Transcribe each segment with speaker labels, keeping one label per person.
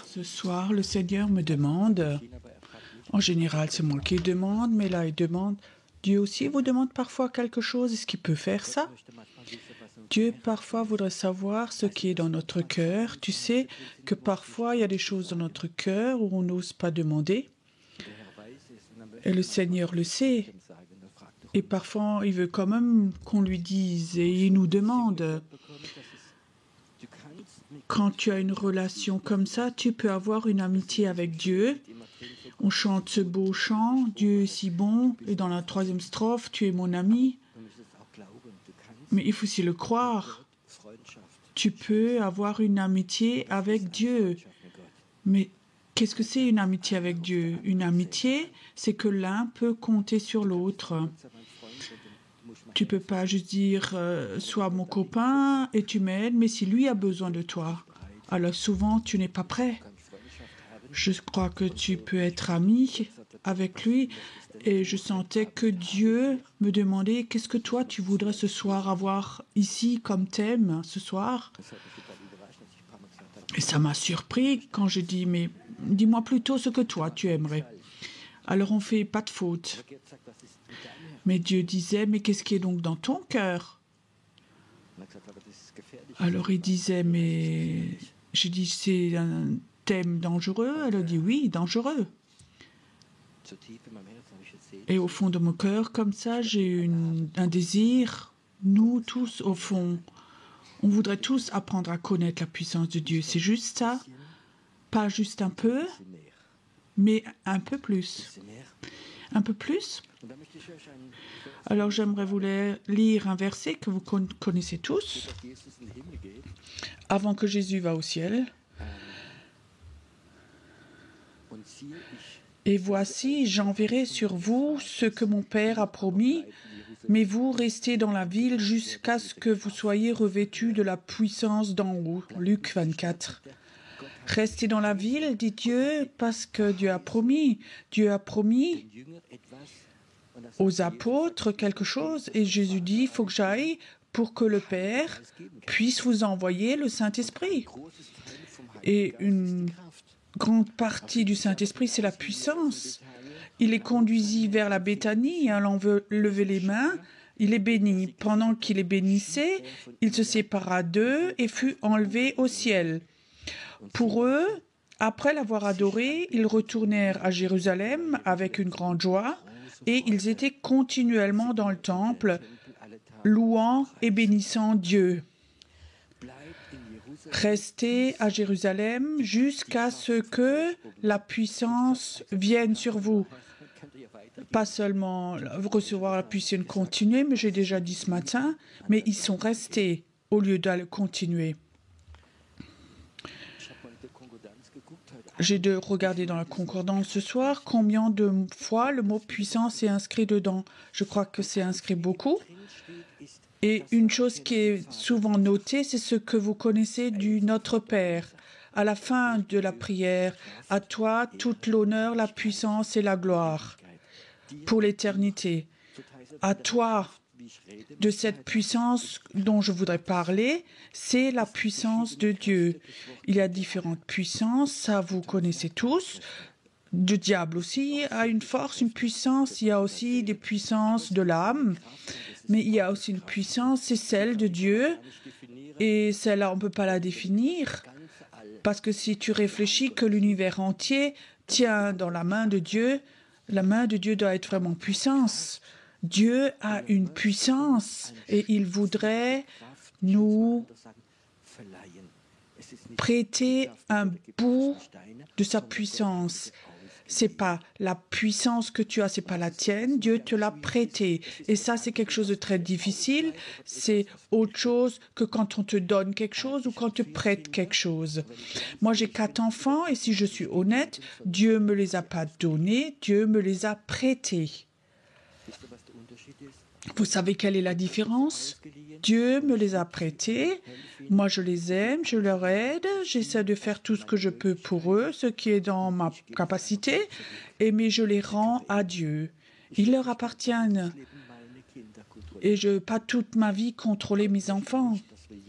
Speaker 1: Ce soir, le Seigneur me demande, en général c'est moi qui demande, mais là il demande, Dieu aussi vous demande parfois quelque chose, est-ce qu'il peut faire ça? Dieu parfois voudrait savoir ce qui est dans notre cœur. Tu sais que parfois il y a des choses dans notre cœur où on n'ose pas demander, et le Seigneur le sait. Et parfois il veut quand même qu'on lui dise, et il nous demande. Quand tu as une relation comme ça, tu peux avoir une amitié avec Dieu. On chante ce beau chant, Dieu est si bon, et dans la 3e strophe, tu es mon ami. Mais il faut aussi le croire. Tu peux avoir une amitié avec Dieu. Mais qu'est-ce que c'est une amitié avec Dieu? Une amitié, c'est que l'un peut compter sur l'autre. Tu ne peux pas juste dire sois mon copain et tu m'aides, mais si lui a besoin de toi, alors souvent tu n'es pas prêt. Je crois que tu peux être ami avec lui et je sentais que Dieu me demandait qu'est-ce que toi tu voudrais ce soir avoir ici comme thème ce soir. Et ça m'a surpris quand je dis mais dis-moi plutôt ce que toi tu aimerais. Alors on ne fait pas de faute. Mais Dieu disait, mais qu'est-ce qui est donc dans ton cœur? Alors il disait, mais j'ai dit, c'est un thème dangereux? Elle a dit, oui, dangereux. Et au fond de mon cœur, comme ça, j'ai un désir, nous tous, au fond, on voudrait tous apprendre à connaître la puissance de Dieu. C'est juste ça, pas juste un peu, mais un peu plus. Un peu plus. Alors j'aimerais vous lire un verset que vous connaissez tous. Avant que Jésus va au ciel. Et voici, j'enverrai sur vous ce que mon Père a promis, mais vous restez dans la ville jusqu'à ce que vous soyez revêtus de la puissance d'en haut. Luc 24. Restez dans la ville, dit Dieu, parce que Dieu a promis. Dieu a promis aux apôtres quelque chose et Jésus dit, il faut que j'aille pour que le Père puisse vous envoyer le Saint-Esprit. Et une grande partie du Saint-Esprit, c'est la puissance. Il les conduisit vers la Béthanie, allant lever les mains, il les bénit. Pendant qu'il les bénissait, il se sépara d'eux et fut enlevé au ciel. Pour eux, après l'avoir adoré, ils retournèrent à Jérusalem avec une grande joie et ils étaient continuellement dans le temple, louant et bénissant Dieu. Restez à Jérusalem jusqu'à ce que la puissance vienne sur vous. Pas seulement recevoir la puissance continuer, mais j'ai déjà dit ce matin, mais ils sont restés au lieu d'aller continuer. J'ai regardé dans la concordance ce soir combien de fois le mot puissance est inscrit dedans. Je crois que c'est inscrit beaucoup. Et une chose qui est souvent notée, c'est ce que vous connaissez du Notre Père. À la fin de la prière, à toi toute l'honneur, la puissance et la gloire pour l'éternité. À toi, de cette puissance dont je voudrais parler, c'est la puissance de Dieu. Il y a différentes puissances, ça vous connaissez tous. Le diable aussi a une force, une puissance. Il y a aussi des puissances de l'âme, mais il y a aussi une puissance, c'est celle de Dieu. Et celle-là, on ne peut pas la définir, parce que si tu réfléchis que l'univers entier tient dans la main de Dieu, la main de Dieu doit être vraiment puissance. Dieu a une puissance et il voudrait nous prêter un bout de sa puissance. C'est pas la puissance que tu as, c'est pas la tienne. Dieu te l'a prêtée. Et ça, c'est quelque chose de très difficile. C'est autre chose que quand on te donne quelque chose ou quand on te prête quelque chose. Moi, j'ai 4 enfants et si je suis honnête, Dieu me les a pas donnés, Dieu me les a prêtés. Vous savez quelle est la différence? Dieu me les a prêtés, moi je les aime, je leur aide, j'essaie de faire tout ce que je peux pour eux, ce qui est dans ma capacité, mais je les rends à Dieu. Ils leur appartiennent. Et je ne veux pas toute ma vie contrôler mes enfants.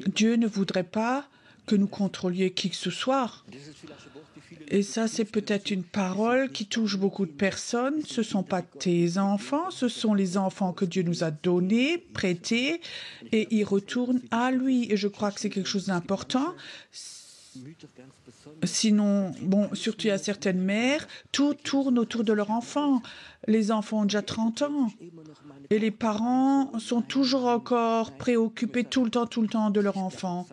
Speaker 1: Dieu ne voudrait pas que nous contrôlions qui que ce soit. Et ça, c'est peut-être une parole qui touche beaucoup de personnes. Ce ne sont pas tes enfants, ce sont les enfants que Dieu nous a donnés, prêtés, et ils retournent à lui. Et je crois que c'est quelque chose d'important. Sinon, bon, surtout à certaines mères, tout tourne autour de leur enfant. Les enfants ont déjà 30 ans. Et les parents sont toujours encore préoccupés tout le temps de leur enfant.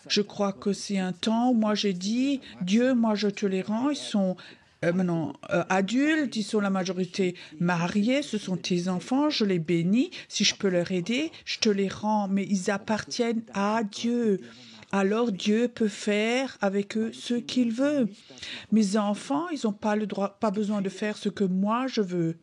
Speaker 1: Je crois que c'est un temps où moi j'ai dit, Dieu, moi je te les rends, ils sont maintenant adultes, ils sont la majorité mariés, ce sont tes enfants, je les bénis, si je peux leur aider, je te les rends, mais ils appartiennent à Dieu. Alors Dieu peut faire avec eux ce qu'il veut. Mes enfants, ils n'ont pas le droit, pas besoin de faire ce que moi je veux.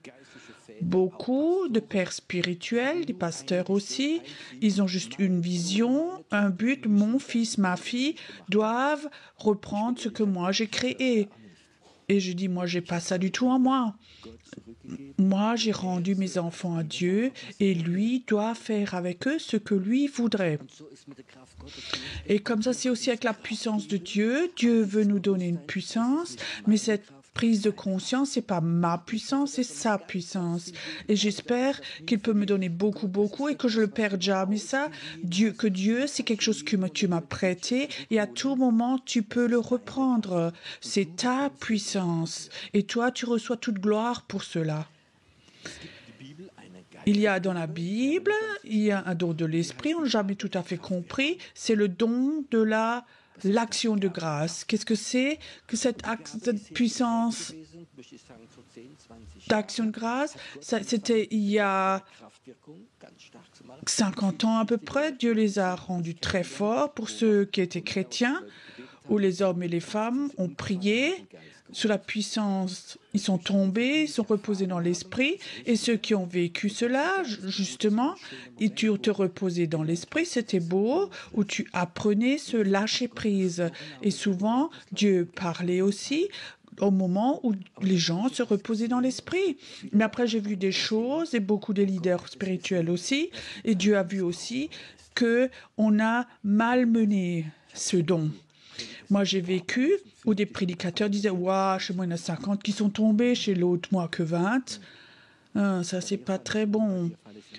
Speaker 1: Beaucoup de pères spirituels, des pasteurs aussi, ils ont juste une vision, un but. Mon fils, ma fille doivent reprendre ce que moi j'ai créé. Et je dis, moi, j'ai pas ça du tout en moi. Moi, j'ai rendu mes enfants à Dieu et lui doit faire avec eux ce que lui voudrait. Et comme ça, c'est aussi avec la puissance de Dieu. Dieu veut nous donner une puissance, mais cette prise de conscience, c'est pas ma puissance, c'est sa puissance. Et j'espère qu'il peut me donner beaucoup et que je le perds jamais ça. Dieu, c'est quelque chose que tu m'as prêté et à tout moment, tu peux le reprendre. C'est ta puissance. Et toi, tu reçois toute gloire pour cela. Il y a dans la Bible, il y a un don de l'esprit, on n'a jamais tout à fait compris, c'est le don de l'action de grâce. Qu'est-ce que c'est que cette puissance d'action de grâce? C'était il y a 50 ans à peu près. Dieu les a rendus très forts pour ceux qui étaient chrétiens, où les hommes et les femmes ont prié. Sous la puissance, ils sont tombés, ils sont reposés dans l'esprit. Et ceux qui ont vécu cela, justement, et tu te reposais dans l'esprit, c'était beau, où tu apprenais ce lâcher prise. Et souvent, Dieu parlait aussi au moment où les gens se reposaient dans l'esprit. Mais après, j'ai vu des choses, et beaucoup de leaders spirituels aussi, et Dieu a vu aussi qu'on a malmené ce don. Moi, j'ai vécu où des prédicateurs disaient « Waouh, chez moi, il y en a 50 qui sont tombés, chez l'autre, moi, que 20. Ça, c'est pas très bon.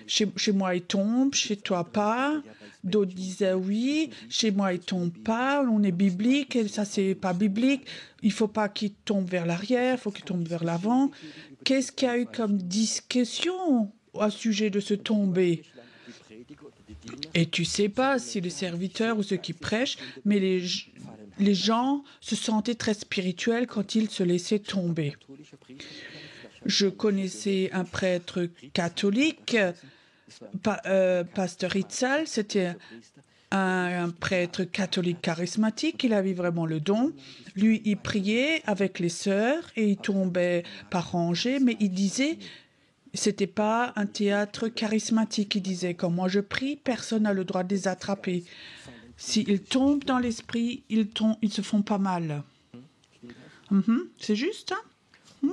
Speaker 1: Chez moi, ils tombent, chez toi, pas. » D'autres disaient « Oui, chez moi, ils tombent pas, on est biblique, et ça, c'est pas biblique. Il faut pas qu'ils tombent vers l'arrière, il faut qu'ils tombent vers l'avant. » Qu'est-ce qu'il y a eu comme discussion au sujet de ce tomber? Et tu sais pas si les serviteurs ou ceux qui prêchent, mais les gens se sentaient très spirituels quand ils se laissaient tomber. Je connaissais un prêtre catholique, pasteur Itzal, c'était un prêtre catholique charismatique, il avait vraiment le don. Lui, il priait avec les sœurs et il tombait par rangées, mais il disait... C'était pas un théâtre charismatique. Il disait, quand moi je prie, personne n'a le droit de les attraper. S'ils tombent dans l'esprit, ils se font pas mal. C'est juste, hein?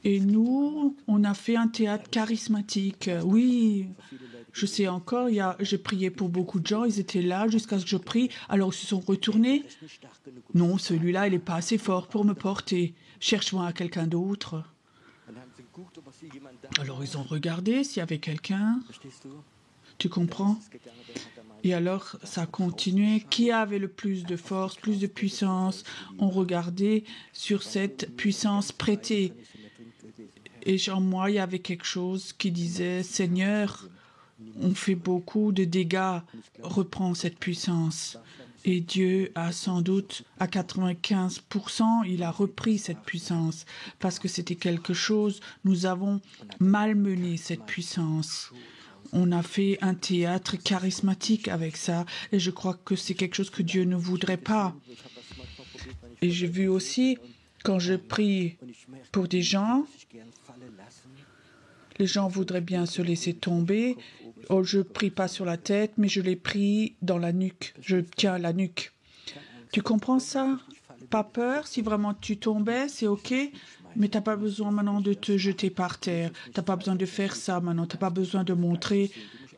Speaker 1: Et nous, on a fait un théâtre charismatique. Oui, je sais encore, j'ai prié pour beaucoup de gens, ils étaient là jusqu'à ce que je prie, alors ils se sont retournés. Non, celui-là, il n'est pas assez fort pour me porter. Cherche-moi quelqu'un d'autre. Alors, ils ont regardé s'il y avait quelqu'un. Tu comprends? Et alors, ça a continué. Qui avait le plus de force, plus de puissance? On regardait sur cette puissance prêtée. Et en moi, il y avait quelque chose qui disait, Seigneur, on fait beaucoup de dégâts, reprends cette puissance. Et Dieu a sans doute, à 95%, il a repris cette puissance parce que c'était quelque chose, nous avons malmené cette puissance. On a fait un théâtre charismatique avec ça et je crois que c'est quelque chose que Dieu ne voudrait pas. Et j'ai vu aussi, quand je prie pour des gens, les gens voudraient bien se laisser tomber. Oh, je ne prie pas sur la tête, mais je les prie dans la nuque. Je tiens la nuque. Tu comprends ça? Pas peur. Si vraiment tu tombais, c'est OK. Mais tu n'as pas besoin maintenant de te jeter par terre. Tu n'as pas besoin de faire ça maintenant. Tu n'as pas besoin de montrer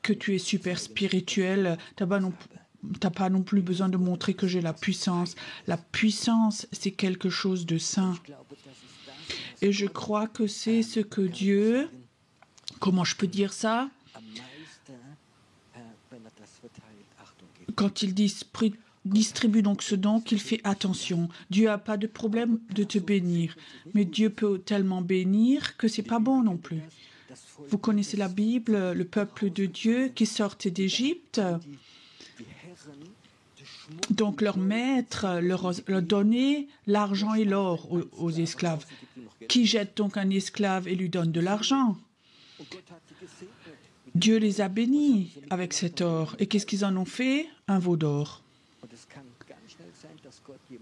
Speaker 1: que tu es super spirituel. Tu n'as pas non plus besoin de montrer que j'ai la puissance. La puissance, c'est quelque chose de saint. Et je crois que c'est ce que Dieu... Comment je peux dire ça? Quand il distribue donc ce don, qu'il fait attention. Dieu n'a pas de problème de te bénir. Mais Dieu peut tellement bénir que ce n'est pas bon non plus. Vous connaissez la Bible, le peuple de Dieu qui sortait d'Égypte. Donc leur maître leur donnait l'argent et l'or aux esclaves. Qui jette donc un esclave et lui donne de l'argent? Dieu les a bénis avec cet or. Et qu'est-ce qu'ils en ont fait? Un veau d'or.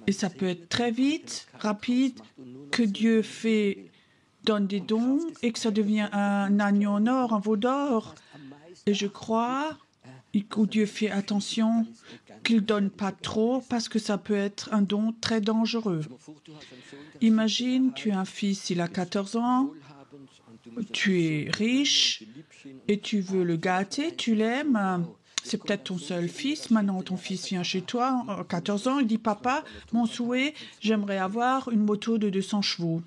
Speaker 1: Et ça peut être très vite, rapide, que Dieu donne des dons et que ça devient un agneau en or, un veau d'or. Et je crois que Dieu fait attention qu'il ne donne pas trop parce que ça peut être un don très dangereux. Imagine, tu as un fils, il a 14 ans, tu es riche et tu veux le gâter, tu l'aimes. C'est peut-être ton seul fils. Maintenant, ton fils vient chez toi, à 14 ans, il dit « Papa, mon souhait, j'aimerais avoir une moto de 200 chevaux. »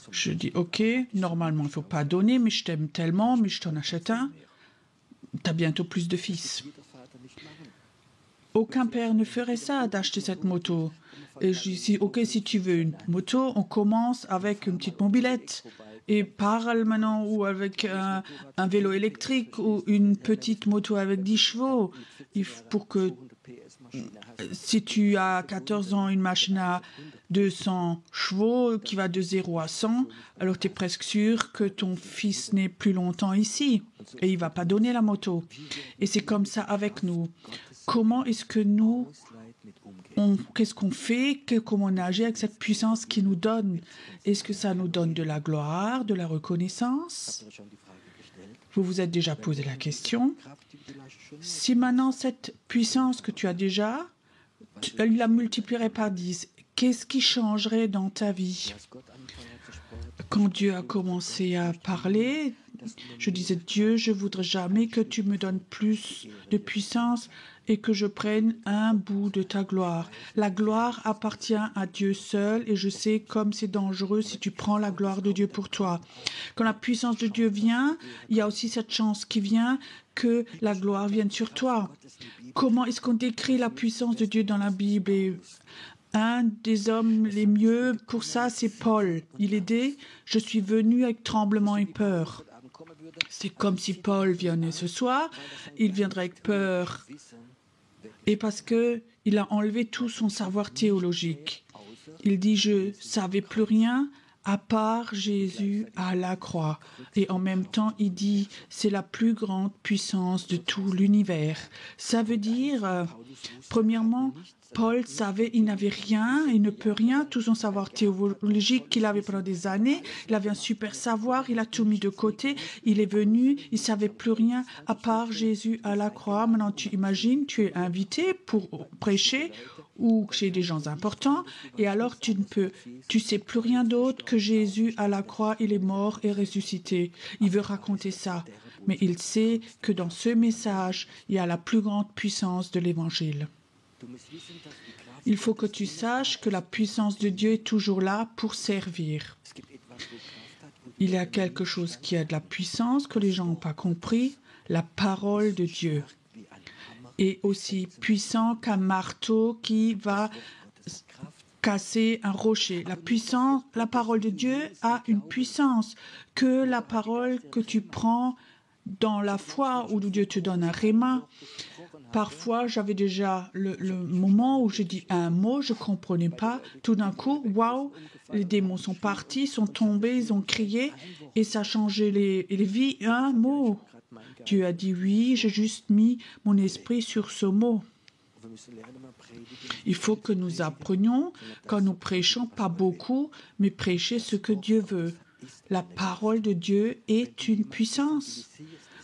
Speaker 1: Je dis « Ok, normalement, il ne faut pas donner, mais je t'aime tellement, mais je t'en achète un. Tu as bientôt plus de fils. » Aucun père ne ferait ça, d'acheter cette moto. Et je dis « Ok, si tu veux une moto, on commence avec une petite mobilette. » Et parle maintenant ou avec un vélo électrique ou une petite moto avec 10 chevaux. Pour que si tu as 14 ans, une machine à 200 chevaux qui va de 0 à 100, alors tu es presque sûr que ton fils n'est plus longtemps ici et il ne va pas donner la moto. Et c'est comme ça avec nous. Comment est-ce que qu'est-ce qu'on fait, comment on agit avec cette puissance qui nous donne? Est-ce que ça nous donne de la gloire, de la reconnaissance? Vous vous êtes déjà posé la question. Si maintenant cette puissance que tu as déjà, tu la multiplierais par 10, qu'est-ce qui changerait dans ta vie? Quand Dieu a commencé à parler, je disais, Dieu, je ne voudrais jamais que tu me donnes plus de puissance et que je prenne un bout de ta gloire. La gloire appartient à Dieu seul et je sais comme c'est dangereux si tu prends la gloire de Dieu pour toi. Quand la puissance de Dieu vient, il y a aussi cette chance qui vient que la gloire vienne sur toi. Comment est-ce qu'on décrit la puissance de Dieu dans la Bible? Et un des hommes les mieux pour ça, c'est Paul. Il est dit, je suis venu avec tremblement et peur. C'est comme si Paul venait ce soir, il viendrait avec peur. Et parce qu'il a enlevé tout son savoir théologique. Il dit, je ne savais plus rien à part Jésus à la croix. Et en même temps, il dit, c'est la plus grande puissance de tout l'univers. Ça veut dire, premièrement, Paul savait, il n'avait rien, il ne peut rien, tout son savoir théologique qu'il avait pendant des années, il avait un super savoir, il a tout mis de côté, il est venu, il ne savait plus rien à part Jésus à la croix. Maintenant, tu imagines, tu es invité pour prêcher ou chez des gens importants, et alors tu sais plus rien d'autre que Jésus à la croix, il est mort et ressuscité. Il veut raconter ça, mais il sait que dans ce message, il y a la plus grande puissance de l'Évangile. Il faut que tu saches que la puissance de Dieu est toujours là pour servir. Il y a quelque chose qui a de la puissance que les gens n'ont pas compris, la parole de Dieu est aussi puissant qu'un marteau qui va casser un rocher. La parole de Dieu a une puissance que la parole que tu prends dans la foi où Dieu te donne un réma. Parfois, j'avais déjà le moment où je dis un mot, je ne comprenais pas. Tout d'un coup, waouh, les démons sont partis, sont tombés, ils ont crié et ça a changé les vies. Un mot. Dieu a dit oui, j'ai juste mis mon esprit sur ce mot. Il faut que nous apprenions, quand nous prêchons, pas beaucoup, mais prêcher ce que Dieu veut. La parole de Dieu est une puissance.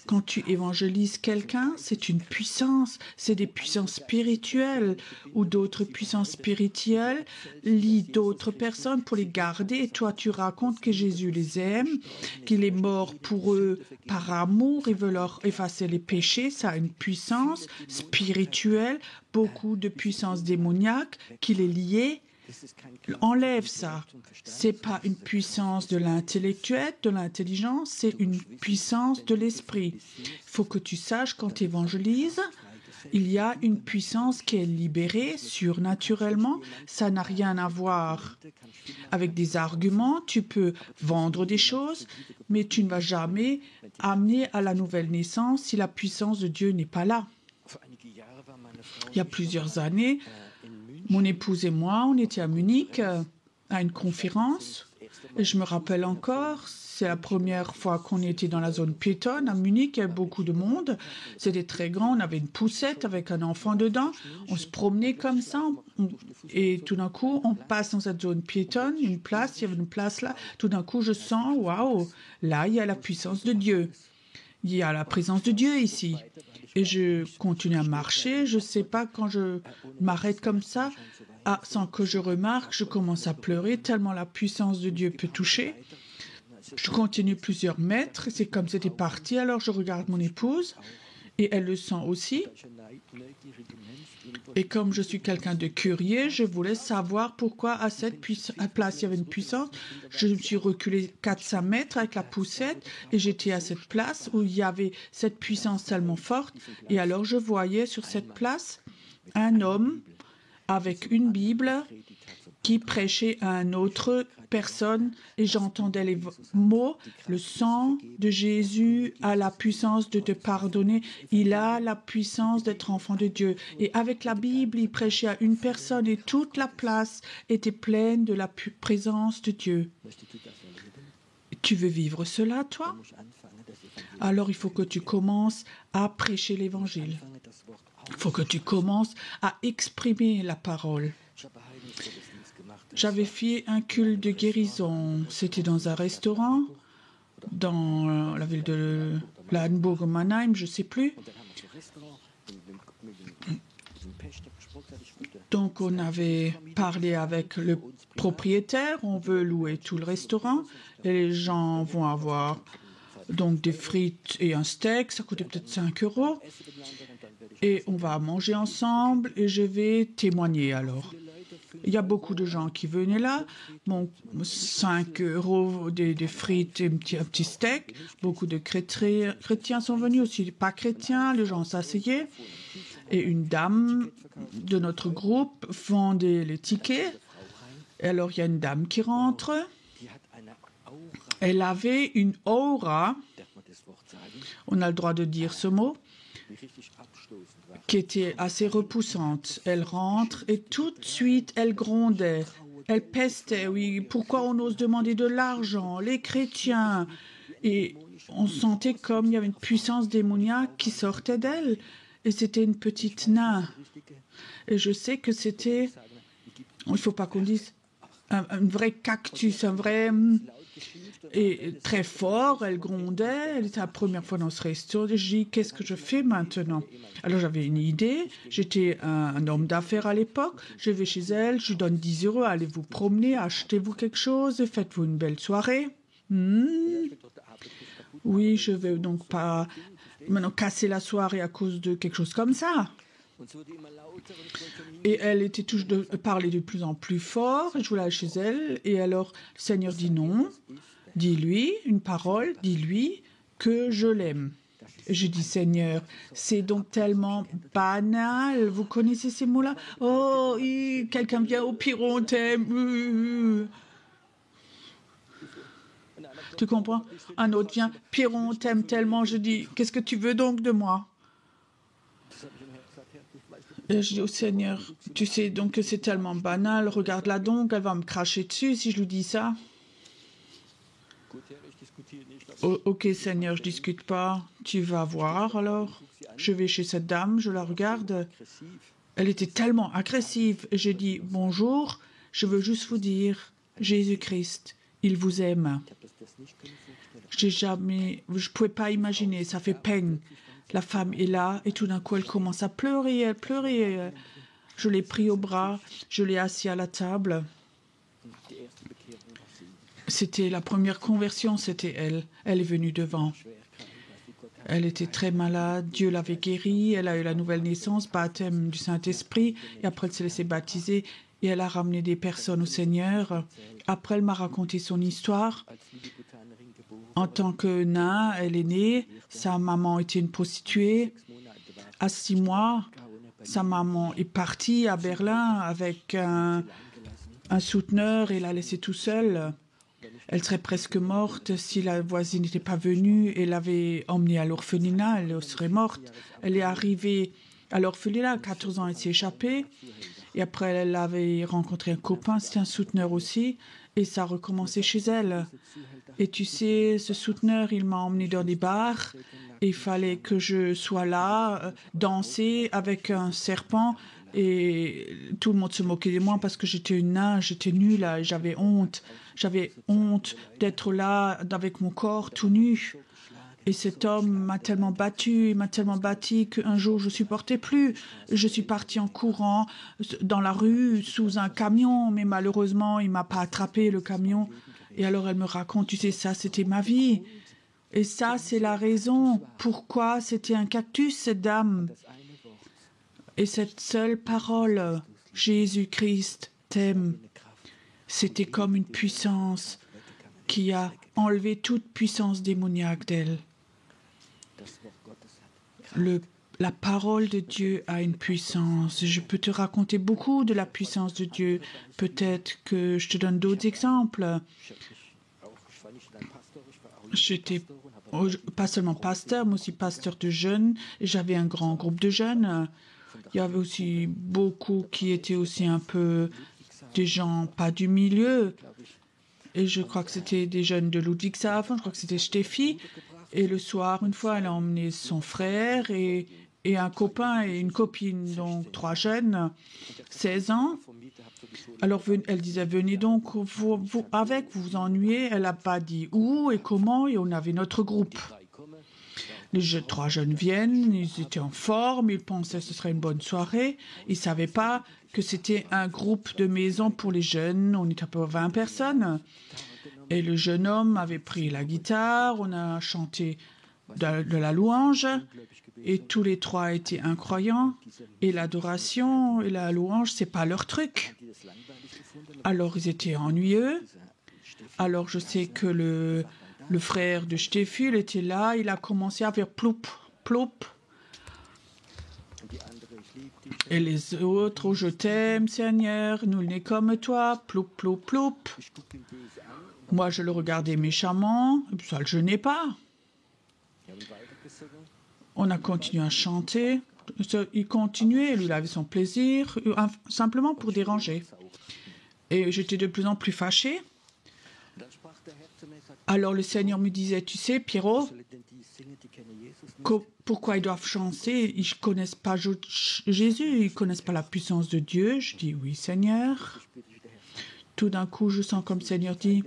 Speaker 1: Quand tu évangélises quelqu'un, c'est une puissance, c'est des puissances spirituelles ou d'autres puissances spirituelles lient d'autres personnes pour les garder et toi tu racontes que Jésus les aime, qu'il est mort pour eux par amour, il veut leur effacer les péchés, ça a une puissance spirituelle, beaucoup de puissance démoniaque qui les liait. Enlève ça. C'est pas une puissance de l'intellectuel, de l'intelligence, c'est une puissance de l'esprit. Il faut que tu saches quand tu évangélises, il y a une puissance qui est libérée surnaturellement. Ça n'a rien à voir avec des arguments. Tu peux vendre des choses, mais tu ne vas jamais amener à la nouvelle naissance si la puissance de Dieu n'est pas là. Il y a plusieurs années, mon épouse et moi, on était à Munich à une conférence. Et je me rappelle encore, c'est la première fois qu'on était dans la zone piétonne à Munich, il y avait beaucoup de monde. C'était très grand, on avait une poussette avec un enfant dedans. On se promenait comme ça. Et tout d'un coup, on passe dans cette zone piétonne, une place, il y avait une place là. Tout d'un coup, je sens, waouh, là, il y a la puissance de Dieu. Il y a la présence de Dieu ici. Et je continue à marcher. Je ne sais pas, quand je m'arrête comme ça, sans que je remarque, je commence à pleurer tellement la puissance de Dieu peut toucher. Je continue plusieurs mètres. C'est comme c'était parti. Alors je regarde mon épouse et elle le sent aussi. Et comme je suis quelqu'un de curieux, je voulais savoir pourquoi à cette place il y avait une puissance. Je me suis reculée 4-5 mètres avec la poussette et j'étais à cette place où il y avait cette puissance tellement forte. Et alors je voyais sur cette place un homme avec une Bible qui prêchait à une autre personne et j'entendais les mots, le sang de Jésus a la puissance de te pardonner, il a la puissance d'être enfant de Dieu. Et avec la Bible, il prêchait à une personne et toute la place était pleine de la présence de Dieu. Tu veux vivre cela, toi? Alors il faut que tu commences à prêcher l'Évangile. Il faut que tu commences à exprimer la parole. J'avais fait un culte de guérison. C'était dans un restaurant, dans la ville de Ladenburg-Mannheim, je ne sais plus. Donc on avait parlé avec le propriétaire, on veut louer tout le restaurant et les gens vont avoir donc des frites et un steak, ça coûtait peut-être 5 €. Et on va manger ensemble et je vais témoigner alors. Il y a beaucoup de gens qui venaient là. Bon, 5 € des frites et un petit steak. Beaucoup de chrétiens sont venus aussi, pas chrétiens. Les gens s'asseyaient. Et une dame de notre groupe vendait les tickets. Et alors, il y a une dame qui rentre. Elle avait une aura, on a le droit de dire ce mot, qui était assez repoussante. Elle rentre et tout de suite, elle grondait. Elle pestait, oui. Pourquoi on ose demander de l'argent? Les chrétiens. Et on sentait comme il y avait une puissance démoniaque qui sortait d'elle. Et c'était une petite nain. Et je sais que c'était, il ne faut pas qu'on dise, un vrai cactus, un vrai... Et très fort, elle grondait, elle était la première fois dans ce resto. Je dis, qu'est-ce que je fais maintenant? Alors j'avais une idée, j'étais un homme d'affaires à l'époque, je vais chez elle, je lui donne 10 €, allez vous promener, achetez-vous quelque chose, faites-vous une belle soirée. Oui, je ne vais donc pas maintenant casser la soirée à cause de quelque chose comme ça. Et elle était toujours de parler de plus en plus fort, je voulais aller chez elle, et alors le Seigneur dit non. Dis-lui une parole, dis-lui que je l'aime. Je dis, Seigneur, c'est donc tellement banal. Vous connaissez ces mots-là? Oh, quelqu'un vient au Piron, t'aime. Tu comprends? Un autre vient, Piron, t'aime tellement. Je dis, qu'est-ce que tu veux donc de moi? Et je dis au Seigneur, tu sais donc que c'est tellement banal, regarde-la donc, elle va me cracher dessus si je lui dis ça. Ok Seigneur, je discute pas, tu vas voir alors. Je vais chez cette dame, je la regarde. Elle était tellement agressive. J'ai dit, bonjour, je veux juste vous dire, Jésus-Christ, il vous aime. Je pouvais pas imaginer, ça fait peine. La femme est là et tout d'un coup elle commence à pleurer, elle pleurait. Je l'ai pris au bras, je l'ai assis à la table. C'était la première conversion, c'était elle. Elle est venue devant. Elle était très malade, Dieu l'avait guérie, elle a eu la nouvelle naissance, baptême du Saint-Esprit, et après elle s'est laissée baptiser et elle a ramené des personnes au Seigneur. Après, elle m'a raconté son histoire. En tant que nain, elle est née, sa maman était une prostituée. À 6 mois, sa maman est partie à Berlin avec un souteneur et l'a laissée tout seule. Elle serait presque morte si la voisine n'était pas venue et l'avait emmenée à l'orphelinat. Elle serait morte. Elle est arrivée à l'orphelinat à 14 ans, elle s'est échappée. Et après, elle avait rencontré un copain, c'était un souteneur aussi. Et ça a recommencé chez elle. Et tu sais, ce souteneur, il m'a emmenée dans des bars. Et il fallait que je sois là, danser avec un serpent. Et tout le monde se moquait de moi parce que j'étais une nain, j'étais nulle, et j'avais honte. J'avais honte d'être là avec mon corps tout nu. Et cet homme m'a tellement battu, il m'a tellement battu qu'un jour je ne supportais plus. Je suis partie en courant dans la rue sous un camion, mais malheureusement, il ne m'a pas attrapé, le camion. Et alors elle me raconte, tu sais, ça, c'était ma vie. Et ça, c'est la raison pourquoi c'était un cactus, cette dame. Et cette seule parole, Jésus-Christ t'aime, c'était comme une puissance qui a enlevé toute puissance démoniaque d'elle. La parole de Dieu a une puissance. Je peux te raconter beaucoup de la puissance de Dieu. Peut-être que je te donne d'autres exemples. J'étais pas seulement pasteur, mais aussi pasteur de jeunes. J'avais un grand groupe de jeunes. Il y avait aussi beaucoup qui étaient aussi un peu des gens pas du milieu. Et je crois que c'était des jeunes de Ludwigshafen, je crois que c'était Steffi. Et le soir, une fois, elle a emmené son frère et un copain et une copine, donc 3 jeunes, 16 ans. Alors, elle disait, venez donc vous vous ennuyez. Elle n'a pas dit où et comment, et on avait notre groupe. Les 3 jeunes viennent, ils étaient en forme, ils pensaient que ce serait une bonne soirée. Ils ne savaient pas que c'était un groupe de maison pour les jeunes. On était à peu près 20 personnes. Et le jeune homme avait pris la guitare, on a chanté de la louange, et tous les 3 étaient incroyants. Et l'adoration et la louange, ce n'est pas leur truc. Alors, ils étaient ennuyeux. Alors, je sais que le frère de Steffi, il était là, il a commencé à faire ploup, ploup. Et les autres, oh, je t'aime, Seigneur, nul n'est comme toi, ploup, ploup, ploup. Moi, je le regardais méchamment, ça ne le gênait pas. On a continué à chanter. Il continuait, lui, il avait son plaisir, simplement pour déranger. Et j'étais de plus en plus fâchée. Alors le Seigneur me disait, tu sais, Pierrot, pourquoi ils doivent chanter? Ils ne connaissent pas Jésus, ils ne connaissent pas la puissance de Dieu. Je dis, oui, Seigneur. Tout d'un coup, je sens comme le Seigneur dit,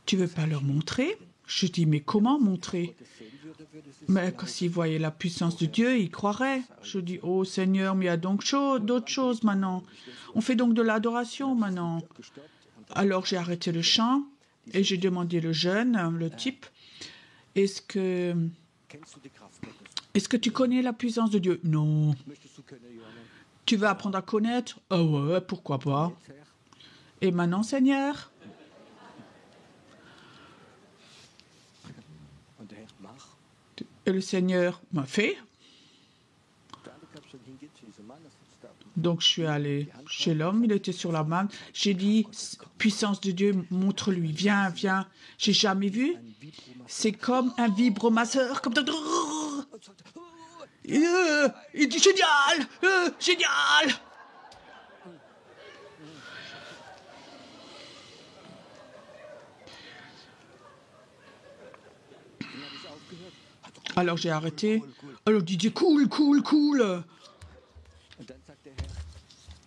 Speaker 1: tu ne veux pas leur montrer? Je dis, mais comment montrer? Mais s'ils voyaient la puissance de Dieu, ils croiraient. Je dis, oh Seigneur, mais il y a donc d'autres choses maintenant. On fait donc de l'adoration maintenant. Alors j'ai arrêté le chant et j'ai demandé le jeune, le type, est-ce que tu connais la puissance de Dieu? Non. Tu veux apprendre à connaître? Ah ouais, pourquoi pas. Et maintenant, Seigneur? Et le Seigneur m'a fait. Donc je suis allé chez l'homme, il était sur la main. J'ai dit, puissance de Dieu, montre-lui, viens, viens. J'ai jamais vu. C'est comme un vibromasseur, comme Il dit génial, génial. Alors j'ai arrêté. Alors Didier, cool, cool, cool.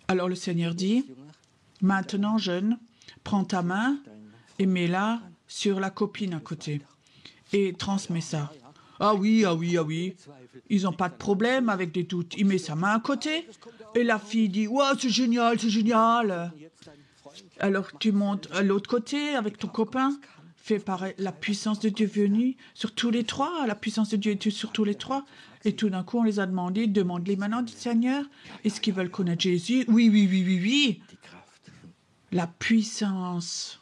Speaker 1: Alors le Seigneur dit, maintenant jeune, prends ta main et mets-la sur la copine à côté et transmets ça. Ah oui, ah oui, ah oui. Ils n'ont pas de problème avec des doutes. Il met sa main à côté et la fille dit, ouais, c'est génial, c'est génial. Alors tu montes à l'autre côté avec ton copain. Fais pareil, la puissance de Dieu venue sur tous les trois. La puissance de Dieu est sur tous les trois. Et tout d'un coup, on les a demandé, demande-les maintenant du Seigneur. Est-ce qu'ils veulent connaître Jésus? Oui, oui, oui, oui, oui. La puissance.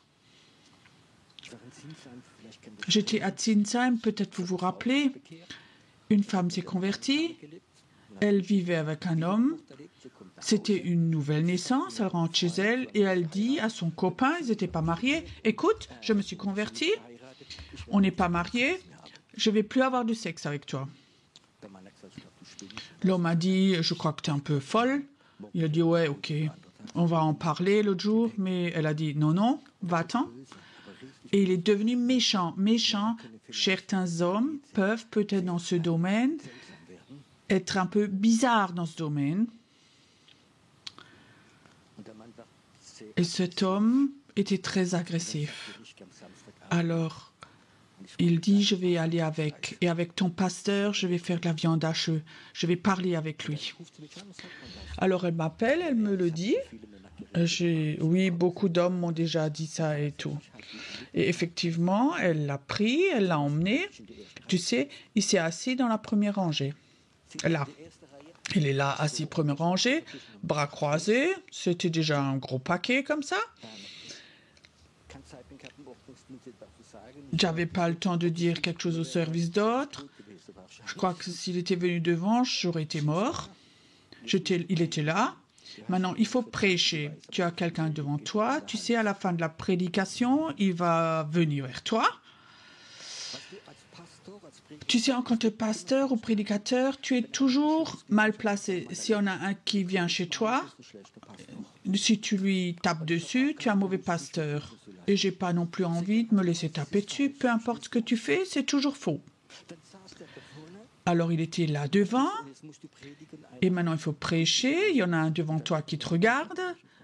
Speaker 1: J'étais à Zinsheim, peut-être vous vous rappelez. Une femme s'est convertie. Elle vivait avec un homme. C'était une nouvelle naissance. Elle rentre chez elle et elle dit à son copain, ils n'étaient pas mariés, écoute, je me suis convertie, on n'est pas mariés, je ne vais plus avoir de sexe avec toi. L'homme a dit, je crois que tu es un peu folle. Il a dit, ouais, ok, on va en parler l'autre jour, mais elle a dit, non, non, va-t'en. Et il est devenu méchant, méchant. Certains hommes peuvent peut-être dans ce domaine être un peu bizarres dans ce domaine. Et cet homme était très agressif. Alors, il dit, je vais aller avec. Et avec ton pasteur, je vais faire de la viande hachée. Je vais parler avec lui. Alors, elle m'appelle, elle me le dit. Oui, beaucoup d'hommes m'ont déjà dit ça et tout. Et effectivement, elle l'a pris, elle l'a emmené. Tu sais, il s'est assis dans la première rangée. Là. Il est là, assis première rangée, bras croisés. C'était déjà un gros paquet comme ça. J'avais pas le temps de dire quelque chose au service d'ordre. Je crois que s'il était venu devant, j'aurais été mort. Il était là. Maintenant, il faut prêcher. Tu as quelqu'un devant toi. Tu sais, à la fin de la prédication, il va venir vers toi. Tu sais, en tant que pasteur ou prédicateur, tu es toujours mal placé. Si on a un qui vient chez toi, si tu lui tapes dessus, tu es un mauvais pasteur. Et j'ai pas non plus envie de me laisser taper dessus. Peu importe ce que tu fais, c'est toujours faux. Alors il était là devant, et maintenant il faut prêcher. Il y en a un devant toi qui te regarde.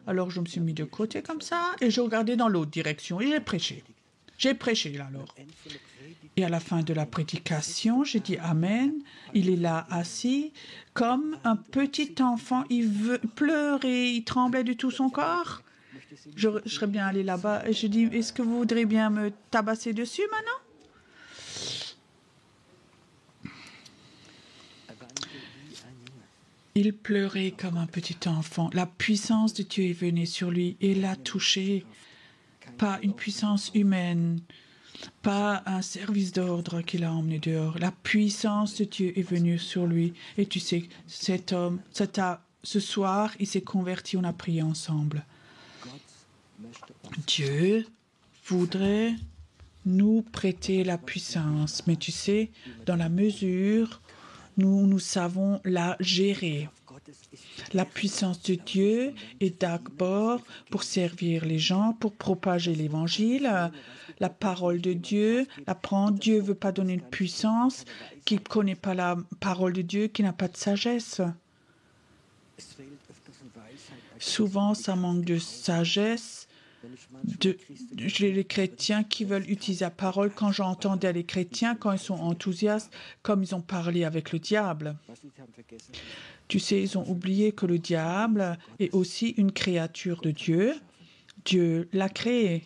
Speaker 1: Alors je me suis mis de côté comme ça, et je regardais dans l'autre direction, et j'ai prêché. J'ai prêché là alors. Et à la fin de la prédication, j'ai dit Amen. Il est là assis comme un petit enfant. Il pleurait, il tremblait de tout son corps. Je serais bien allé là-bas et je dis est-ce que vous voudrez bien me tabasser dessus maintenant? Il pleurait comme un petit enfant. La puissance de Dieu est venue sur lui et l'a touché. Pas une puissance humaine. Pas un service d'ordre qui l'a emmené dehors. La puissance de Dieu est venue sur lui. Et tu sais, cet homme, ce soir, il s'est converti, on a prié ensemble. Dieu voudrait nous prêter la puissance. Mais tu sais, dans la mesure, nous savons la gérer. La puissance de Dieu est d'abord pour servir les gens, pour propager l'évangile, la parole de Dieu, l'apprendre. Dieu ne veut pas donner une puissance qui ne connaît pas la parole de Dieu, qui n'a pas de sagesse. Souvent, ça manque de sagesse. Les chrétiens qui veulent utiliser la parole, quand j'entendais les chrétiens, quand ils sont enthousiastes, comme ils ont parlé avec le diable. Tu sais, ils ont oublié que le diable est aussi une créature de Dieu. Dieu l'a créé.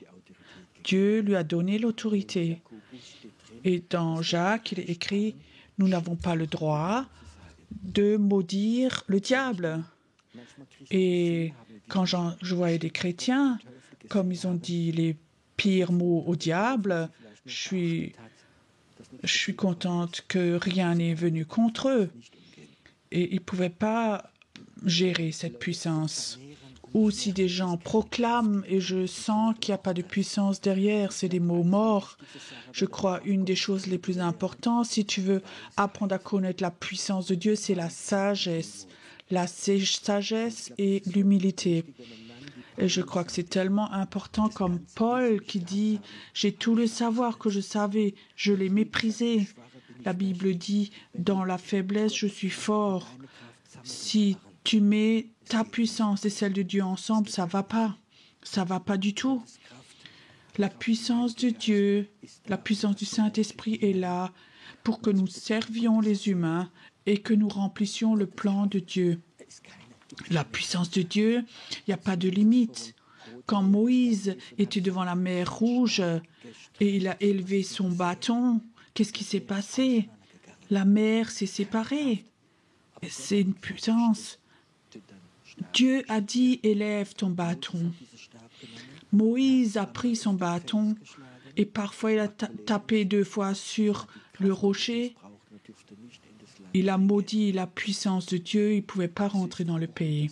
Speaker 1: Dieu lui a donné l'autorité. Et dans Jacques, il est écrit, nous n'avons pas le droit de maudire le diable. Et quand je voyais des chrétiens, comme ils ont dit les pires mots au diable, je suis contente que rien n'est venu contre eux. Et ils ne pouvaient pas gérer cette puissance ou si des gens proclament et je sens qu'il n'y a pas de puissance derrière, c'est des mots morts. Je crois une des choses les plus importantes, si tu veux apprendre à connaître la puissance de Dieu, c'est la sagesse. La sagesse et l'humilité. Et je crois que c'est tellement important comme Paul qui dit « J'ai tout le savoir que je savais, je l'ai méprisé ». La Bible dit « Dans la faiblesse, je suis fort ». Si tu mets ta puissance et celle de Dieu ensemble, ça va pas. Ça va pas du tout. La puissance de Dieu, la puissance du Saint-Esprit est là pour que nous servions les humains et que nous remplissions le plan de Dieu. La puissance de Dieu, il n'y a pas de limite. Quand Moïse était devant la mer Rouge et il a élevé son bâton, qu'est-ce qui s'est passé? La mer s'est séparée. C'est une puissance. Dieu a dit, élève ton bâton. Moïse a pris son bâton et parfois il a tapé 2 fois sur le rocher. Il a maudit la puissance de Dieu, il ne pouvait pas rentrer dans le pays.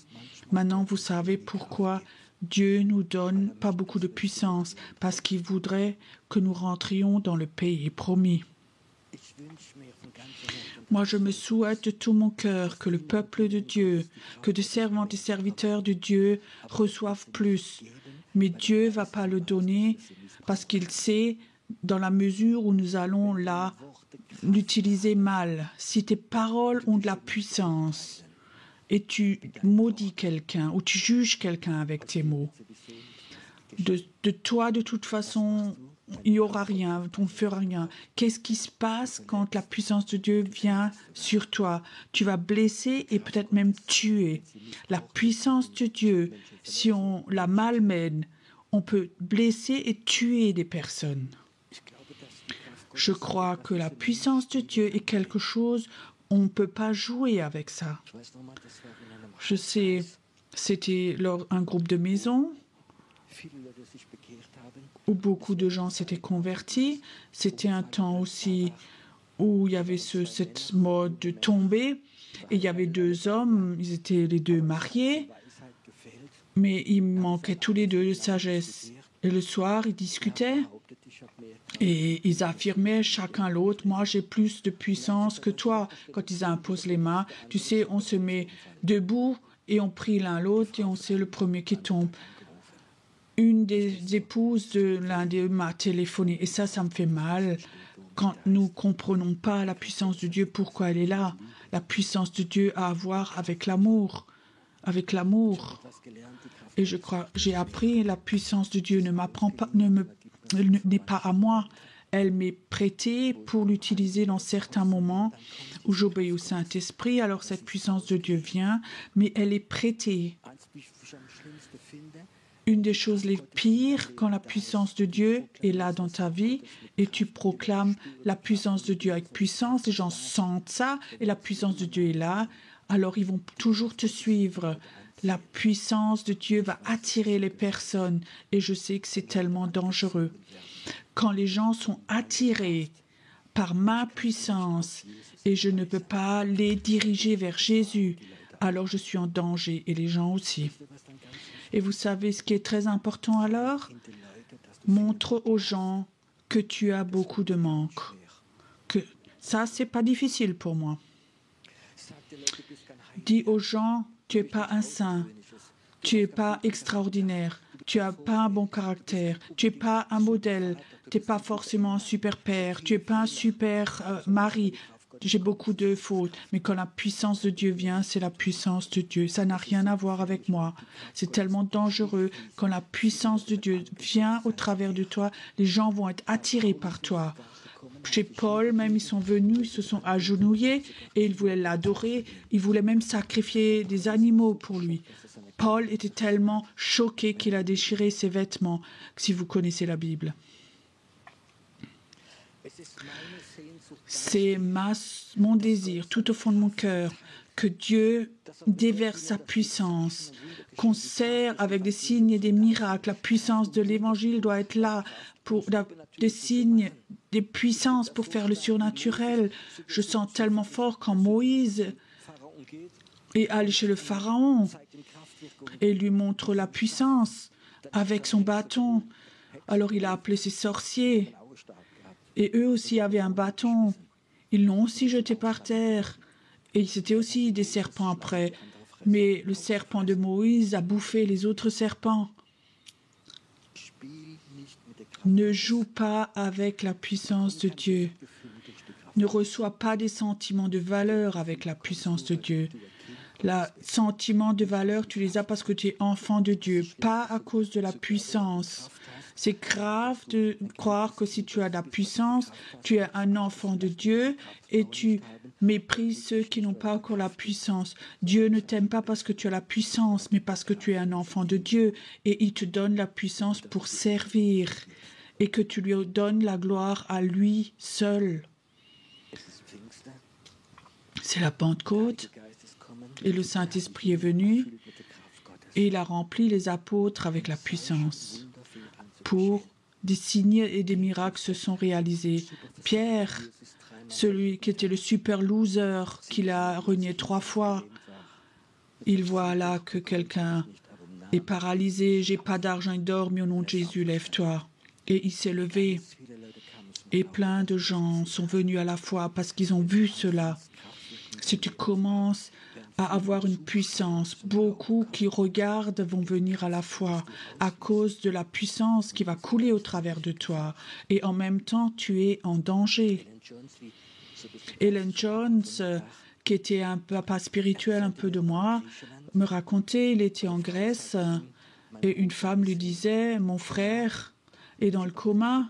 Speaker 1: Maintenant, vous savez pourquoi Dieu nous donne pas beaucoup de puissance, parce qu'il voudrait que nous rentrions dans le pays promis. Moi, je me souhaite de tout mon cœur que le peuple de Dieu, que de servantes et serviteurs de Dieu reçoivent plus. Mais Dieu ne va pas le donner parce qu'il sait, dans la mesure où nous allons l'utiliser mal. Si tes paroles ont de la puissance et tu maudis quelqu'un ou tu juges quelqu'un avec tes mots, de toi, de toute façon, il n'y aura rien, on ne fera rien. Qu'est-ce qui se passe quand la puissance de Dieu vient sur toi? Tu vas blesser et peut-être même tuer. La puissance de Dieu, si on la malmène, on peut blesser et tuer des personnes. Je crois que la puissance de Dieu est quelque chose, on ne peut pas jouer avec ça. Je sais, c'était un groupe de maison où beaucoup de gens s'étaient convertis. C'était un temps aussi où il y avait cette mode de tomber. Et il y avait 2 hommes, ils étaient les 2 mariés, mais ils manquaient tous les 2 de sagesse. Et le soir, ils discutaient et ils affirmaient chacun l'autre, moi j'ai plus de puissance que toi. Quand ils imposent les mains, tu sais, on se met debout et on prie l'un l'autre et on sait le premier qui tombe. Une des épouses de l'un d'eux m'a téléphoné et ça me fait mal quand nous ne comprenons pas la puissance de Dieu, pourquoi elle est là. La puissance de Dieu a à voir avec l'amour. Avec l'amour. Et je crois, j'ai appris, la puissance de Dieu ne m'apprend pas, n'est pas à moi. Elle m'est prêtée pour l'utiliser dans certains moments où j'obéis au Saint-Esprit. Alors cette puissance de Dieu vient, mais elle est prêtée. Une des choses les pires, quand la puissance de Dieu est là dans ta vie et tu proclames la puissance de Dieu avec puissance, les gens sentent ça et la puissance de Dieu est là, alors ils vont toujours te suivre. La puissance de Dieu va attirer les personnes et je sais que c'est tellement dangereux. Quand les gens sont attirés par ma puissance et je ne peux pas les diriger vers Jésus, alors je suis en danger et les gens aussi. Et vous savez ce qui est très important alors? Montre aux gens que tu as beaucoup de manques. Que ça, c'est pas difficile pour moi. Dis aux gens, tu n'es pas un saint, tu n'es pas extraordinaire, tu n'as pas un bon caractère, tu n'es pas un modèle, tu n'es pas forcément un super père, tu n'es pas un super mari. J'ai beaucoup de fautes, mais quand la puissance de Dieu vient, c'est la puissance de Dieu. Ça n'a rien à voir avec moi. C'est tellement dangereux. Quand la puissance de Dieu vient au travers de toi, les gens vont être attirés par toi. Chez Paul, même, ils sont venus, ils se sont agenouillés et ils voulaient l'adorer. Ils voulaient même sacrifier des animaux pour lui. Paul était tellement choqué qu'il a déchiré ses vêtements, si vous connaissez la Bible. C'est mon désir, tout au fond de mon cœur, que Dieu déverse sa puissance, qu'on sert avec des signes et des miracles. La puissance de l'Évangile doit être là pour des signes, des puissances pour faire le surnaturel. Je sens tellement fort quand Moïse est allé chez le Pharaon et lui montre la puissance avec son bâton. Alors il a appelé ses sorciers et eux aussi avaient un bâton. Ils l'ont aussi jeté par terre et c'était aussi des serpents après. Mais le serpent de Moïse a bouffé les autres serpents. Ne joue pas avec la puissance de Dieu. Ne reçois pas des sentiments de valeur avec la puissance de Dieu. Les sentiments de valeur, tu les as parce que tu es enfant de Dieu, pas à cause de la puissance. C'est grave de croire que si tu as de la puissance, tu es un enfant de Dieu et tu méprises ceux qui n'ont pas encore la puissance. Dieu ne t'aime pas parce que tu as la puissance, mais parce que tu es un enfant de Dieu et il te donne la puissance pour servir et que tu lui donnes la gloire à lui seul. C'est la Pentecôte et le Saint-Esprit est venu et il a rempli les apôtres avec la puissance. Pour des signes et des miracles se sont réalisés. Pierre, celui qui était le super loser, qu'il a renié 3 fois, il voit là que quelqu'un est paralysé, j'ai pas d'argent et d'or, mais au nom de Jésus, lève-toi. Et il s'est levé. Et plein de gens sont venus à la foi parce qu'ils ont vu cela. Si tu commences à avoir une puissance, beaucoup qui regardent vont venir à la foi à cause de la puissance qui va couler au travers de toi. Et en même temps, tu es en danger. Ellen Jones, qui était un papa spirituel un peu de moi, me racontait, il était en Grèce et une femme lui disait, mon frère est dans le coma,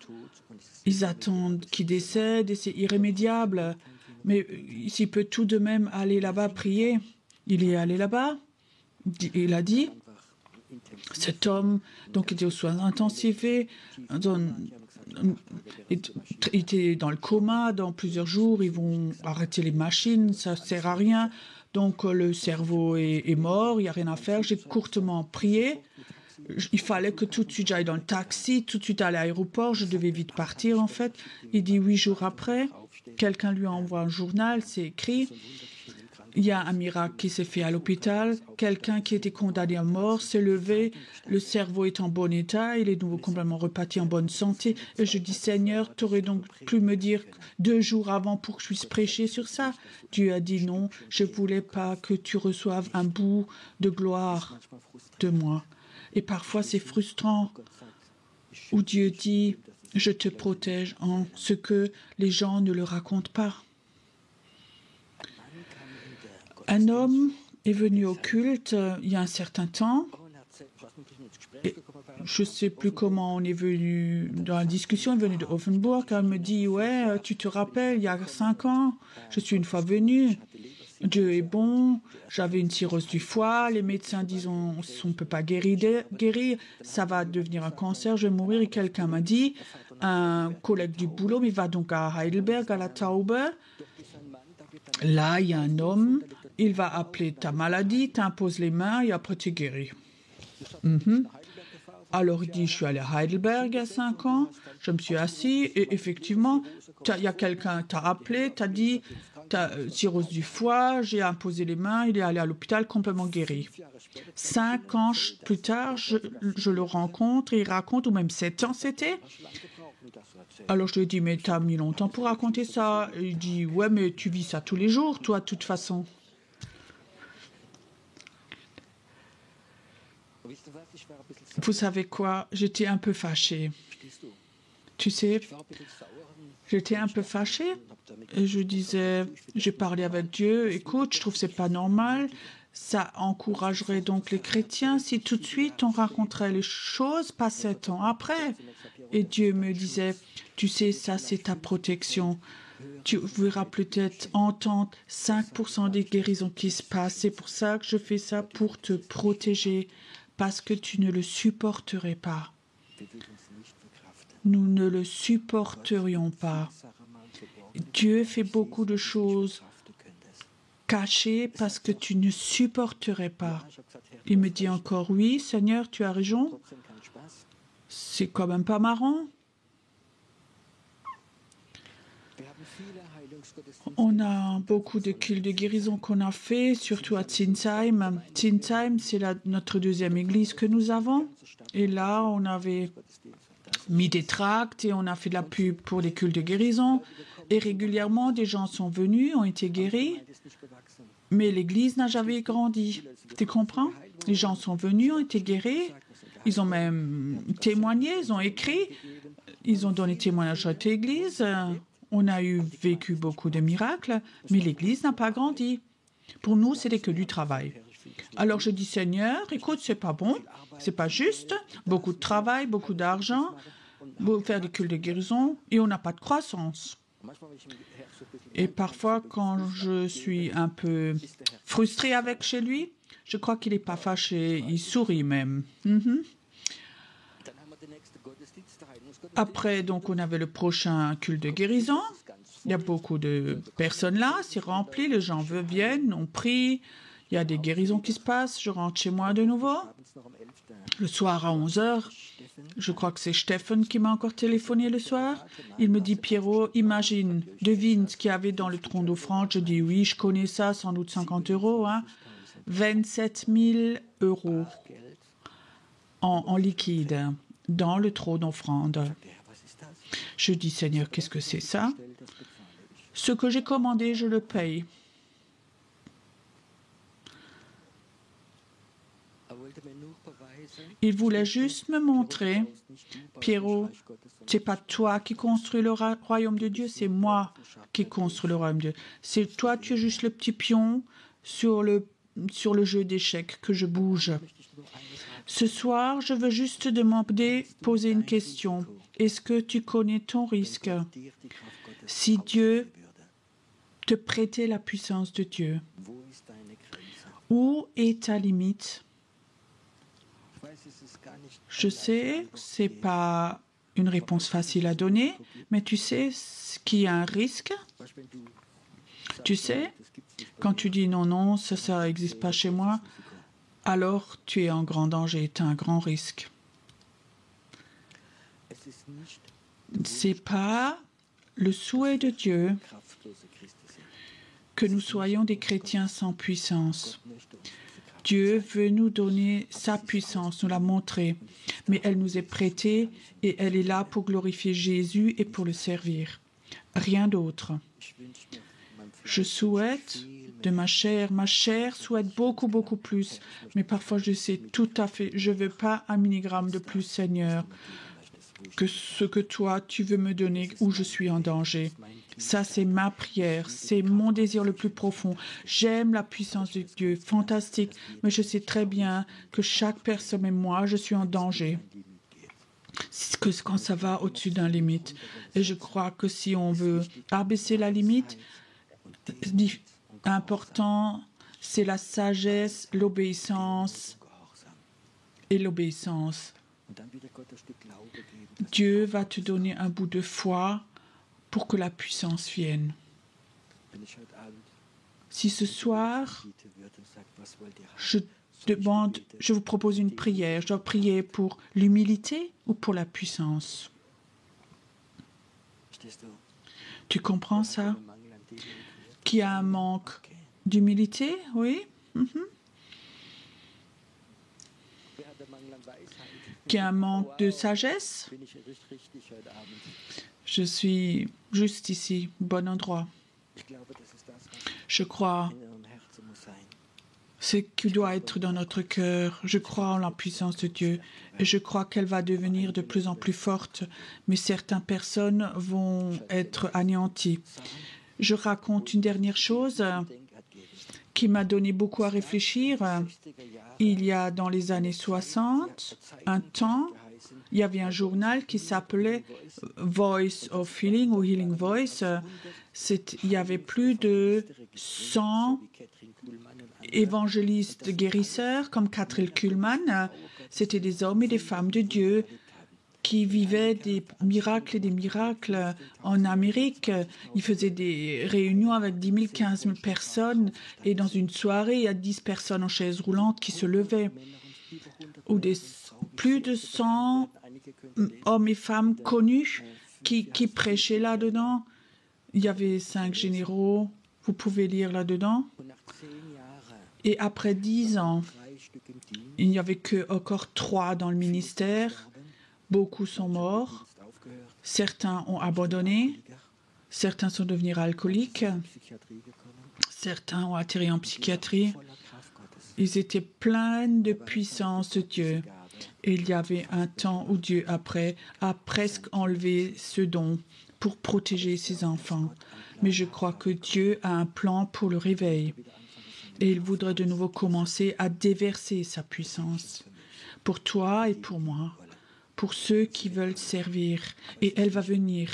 Speaker 1: ils attendent qu'il décède et c'est irrémédiable. Mais s'il peut tout de même aller là-bas prier, il est allé là-bas. Il a dit, cet homme donc était aux soins intensifs, il était dans le coma, dans plusieurs jours, ils vont arrêter les machines, ça ne sert à rien. Donc le cerveau est mort, il n'y a rien à faire. J'ai courtement prié. Il fallait que tout de suite j'aille dans le taxi, tout de suite à l'aéroport, je devais vite partir en fait. Il dit 8 jours après, quelqu'un lui envoie un journal, c'est écrit, il y a un miracle qui s'est fait à l'hôpital, quelqu'un qui était condamné à mort s'est levé, le cerveau est en bon état, il est nouveau complètement reparti en bonne santé. Et je dis, Seigneur, tu aurais donc pu me dire 2 jours avant pour que je puisse prêcher sur ça. Dieu a dit non, je ne voulais pas que tu reçoives un bout de gloire de moi. Et parfois c'est frustrant où Dieu dit, je te protège en ce que les gens ne le racontent pas. Un homme est venu au culte il y a un certain temps. Et je ne sais plus comment on est venu dans la discussion, il est venu de Offenburg. Elle me dit, ouais, tu te rappelles, il y a 5 ans, je suis une fois venu. Dieu est bon, j'avais une cirrhose du foie, les médecins disent on ne peut pas guérir, ça va devenir un cancer, je vais mourir. Et quelqu'un m'a dit, un collègue du boulot, mais va donc à Heidelberg, à la Taube. Là, il y a un homme, il va appeler ta maladie, t'impose les mains et après tu es guéri. Alors il dit, je suis allé à Heidelberg il y a 5 ans, je me suis assis et effectivement, il y a quelqu'un t'a appelé, t'a dit, t'as cirrhose du foie, j'ai imposé les mains, il est allé à l'hôpital complètement guéri. 5 ans plus tard, je le rencontre et il raconte, ou même 7 ans c'était. Alors je lui ai dit, mais t'as mis longtemps pour raconter ça. Et il dit, ouais, mais tu vis ça tous les jours, toi, de toute façon. Vous savez quoi? J'étais un peu fâchée. Tu sais, j'étais un peu fâchée. Et je disais, j'ai parlé avec Dieu, écoute, je trouve que c'est pas normal. Ça encouragerait donc les chrétiens si tout de suite on raconterait les choses, pas 7 ans après. Et Dieu me disait, tu sais, ça c'est ta protection. Tu verras peut-être entendre 5% des guérisons qui se passent. C'est pour ça que je fais ça, pour te protéger, parce que tu ne le supporterais pas. Nous ne le supporterions pas. Dieu fait beaucoup de choses cachées parce que tu ne supporterais pas. Il me dit encore, oui, Seigneur, tu as raison. C'est quand même pas marrant. On a beaucoup de cultes de guérison qu'on a fait, surtout à Zinsheim. Zinsheim, c'est notre deuxième église que nous avons. Et là, on avait mis des tracts et on a fait de la pub pour les cultes de guérison. Et régulièrement, des gens sont venus, ont été guéris, mais l'église n'a jamais grandi. Tu comprends? Les gens sont venus, ont été guéris, ils ont même témoigné, ils ont écrit, ils ont donné témoignage à l'église. On a vécu beaucoup de miracles, mais l'église n'a pas grandi. Pour nous, c'était que du travail. Alors je dis, Seigneur, écoute, c'est pas bon, c'est pas juste, beaucoup de travail, beaucoup d'argent, faire des cultes de guérison, et on n'a pas de croissance. Et parfois, quand je suis un peu frustrée avec chez lui, je crois qu'il n'est pas fâché, il sourit même. Après, donc, on avait le prochain culte de guérison. Il y a beaucoup de personnes là, c'est rempli, les gens viennent, on prie, il y a des guérisons qui se passent, je rentre chez moi de nouveau. Le soir à 11h, je crois que c'est Stéphane qui m'a encore téléphoné le soir. Il me dit, Pierrot, imagine, devine ce qu'il y avait dans le tronc d'offrande. Je dis, oui, je connais ça, sans doute 50 €. 27 000 € en liquide dans le tronc d'offrande. Je dis, Seigneur, qu'est-ce que c'est ça? Ce que j'ai commandé, je le paye. Il voulait juste me montrer, Pierrot, c'est pas toi qui construis le royaume de Dieu, c'est moi qui construis le royaume de Dieu. C'est toi, tu es juste le petit pion sur le jeu d'échecs que je bouge. Ce soir, je veux juste te demander, poser une question. Est-ce que tu connais ton risque? Si Dieu te prêtait la puissance de Dieu, où est ta limite? Je sais, ce n'est pas une réponse facile à donner, mais tu sais qu'il y a un risque. Tu sais, quand tu dis non, non, ça n'existe pas chez moi, alors tu es en grand danger, tu as un grand risque. Ce n'est pas le souhait de Dieu que nous soyons des chrétiens sans puissance. Dieu veut nous donner sa puissance, nous la montrer, mais elle nous est prêtée et elle est là pour glorifier Jésus et pour le servir. Rien d'autre. Je souhaite de ma chair souhaite beaucoup, beaucoup plus, mais parfois je sais tout à fait, je ne veux pas un milligramme de plus, Seigneur, que ce que toi, tu veux me donner où je suis en danger. Ça, c'est ma prière, c'est mon désir le plus profond. J'aime la puissance de Dieu, fantastique, mais je sais très bien que chaque personne et moi, je suis en danger. C'est que quand ça va au-dessus d'un limite. Et je crois que si on veut abaisser la limite, important, c'est la sagesse, l'obéissance et l'obéissance. Dieu va te donner un bout de foi pour que la puissance vienne. Si ce soir, je vous propose une prière, je dois prier pour l'humilité ou pour la puissance? Tu comprends ça? Qu'il y a un manque d'humilité, oui? Qu'il y a un manque de sagesse? Je suis juste ici, bon endroit. Je crois ce qui doit être dans notre cœur. Je crois en la puissance de Dieu et je crois qu'elle va devenir de plus en plus forte, mais certaines personnes vont être anéanties. Je raconte une dernière chose qui m'a donné beaucoup à réfléchir. Il y a dans les années 60, un temps, il y avait un journal qui s'appelait Voice of Healing ou Healing Voice. Il y avait plus de 100 évangélistes guérisseurs comme Catherine Kuhlman. C'était des hommes et des femmes de Dieu qui vivaient des miracles et des miracles en Amérique. Ils faisaient des réunions avec 10 000, 15 000 personnes et dans une soirée, il y a 10 personnes en chaise roulante qui se levaient. Ou plus de 100 hommes et femmes connus qui prêchaient là-dedans. il y avait 5 généraux, vous pouvez lire là-dedans. Et après 10 ans, il n'y avait que encore 3 dans le ministère. Beaucoup sont morts. Certains ont abandonné. Certains sont devenus alcooliques. Certains ont atterri en psychiatrie. Ils étaient pleins de puissance de Dieu. Et il y avait un temps où Dieu, après, a presque enlevé ce don pour protéger ses enfants. Mais je crois que Dieu a un plan pour le réveil. Et il voudrait de nouveau commencer à déverser sa puissance pour toi et pour moi, pour ceux qui veulent servir. Et elle va venir.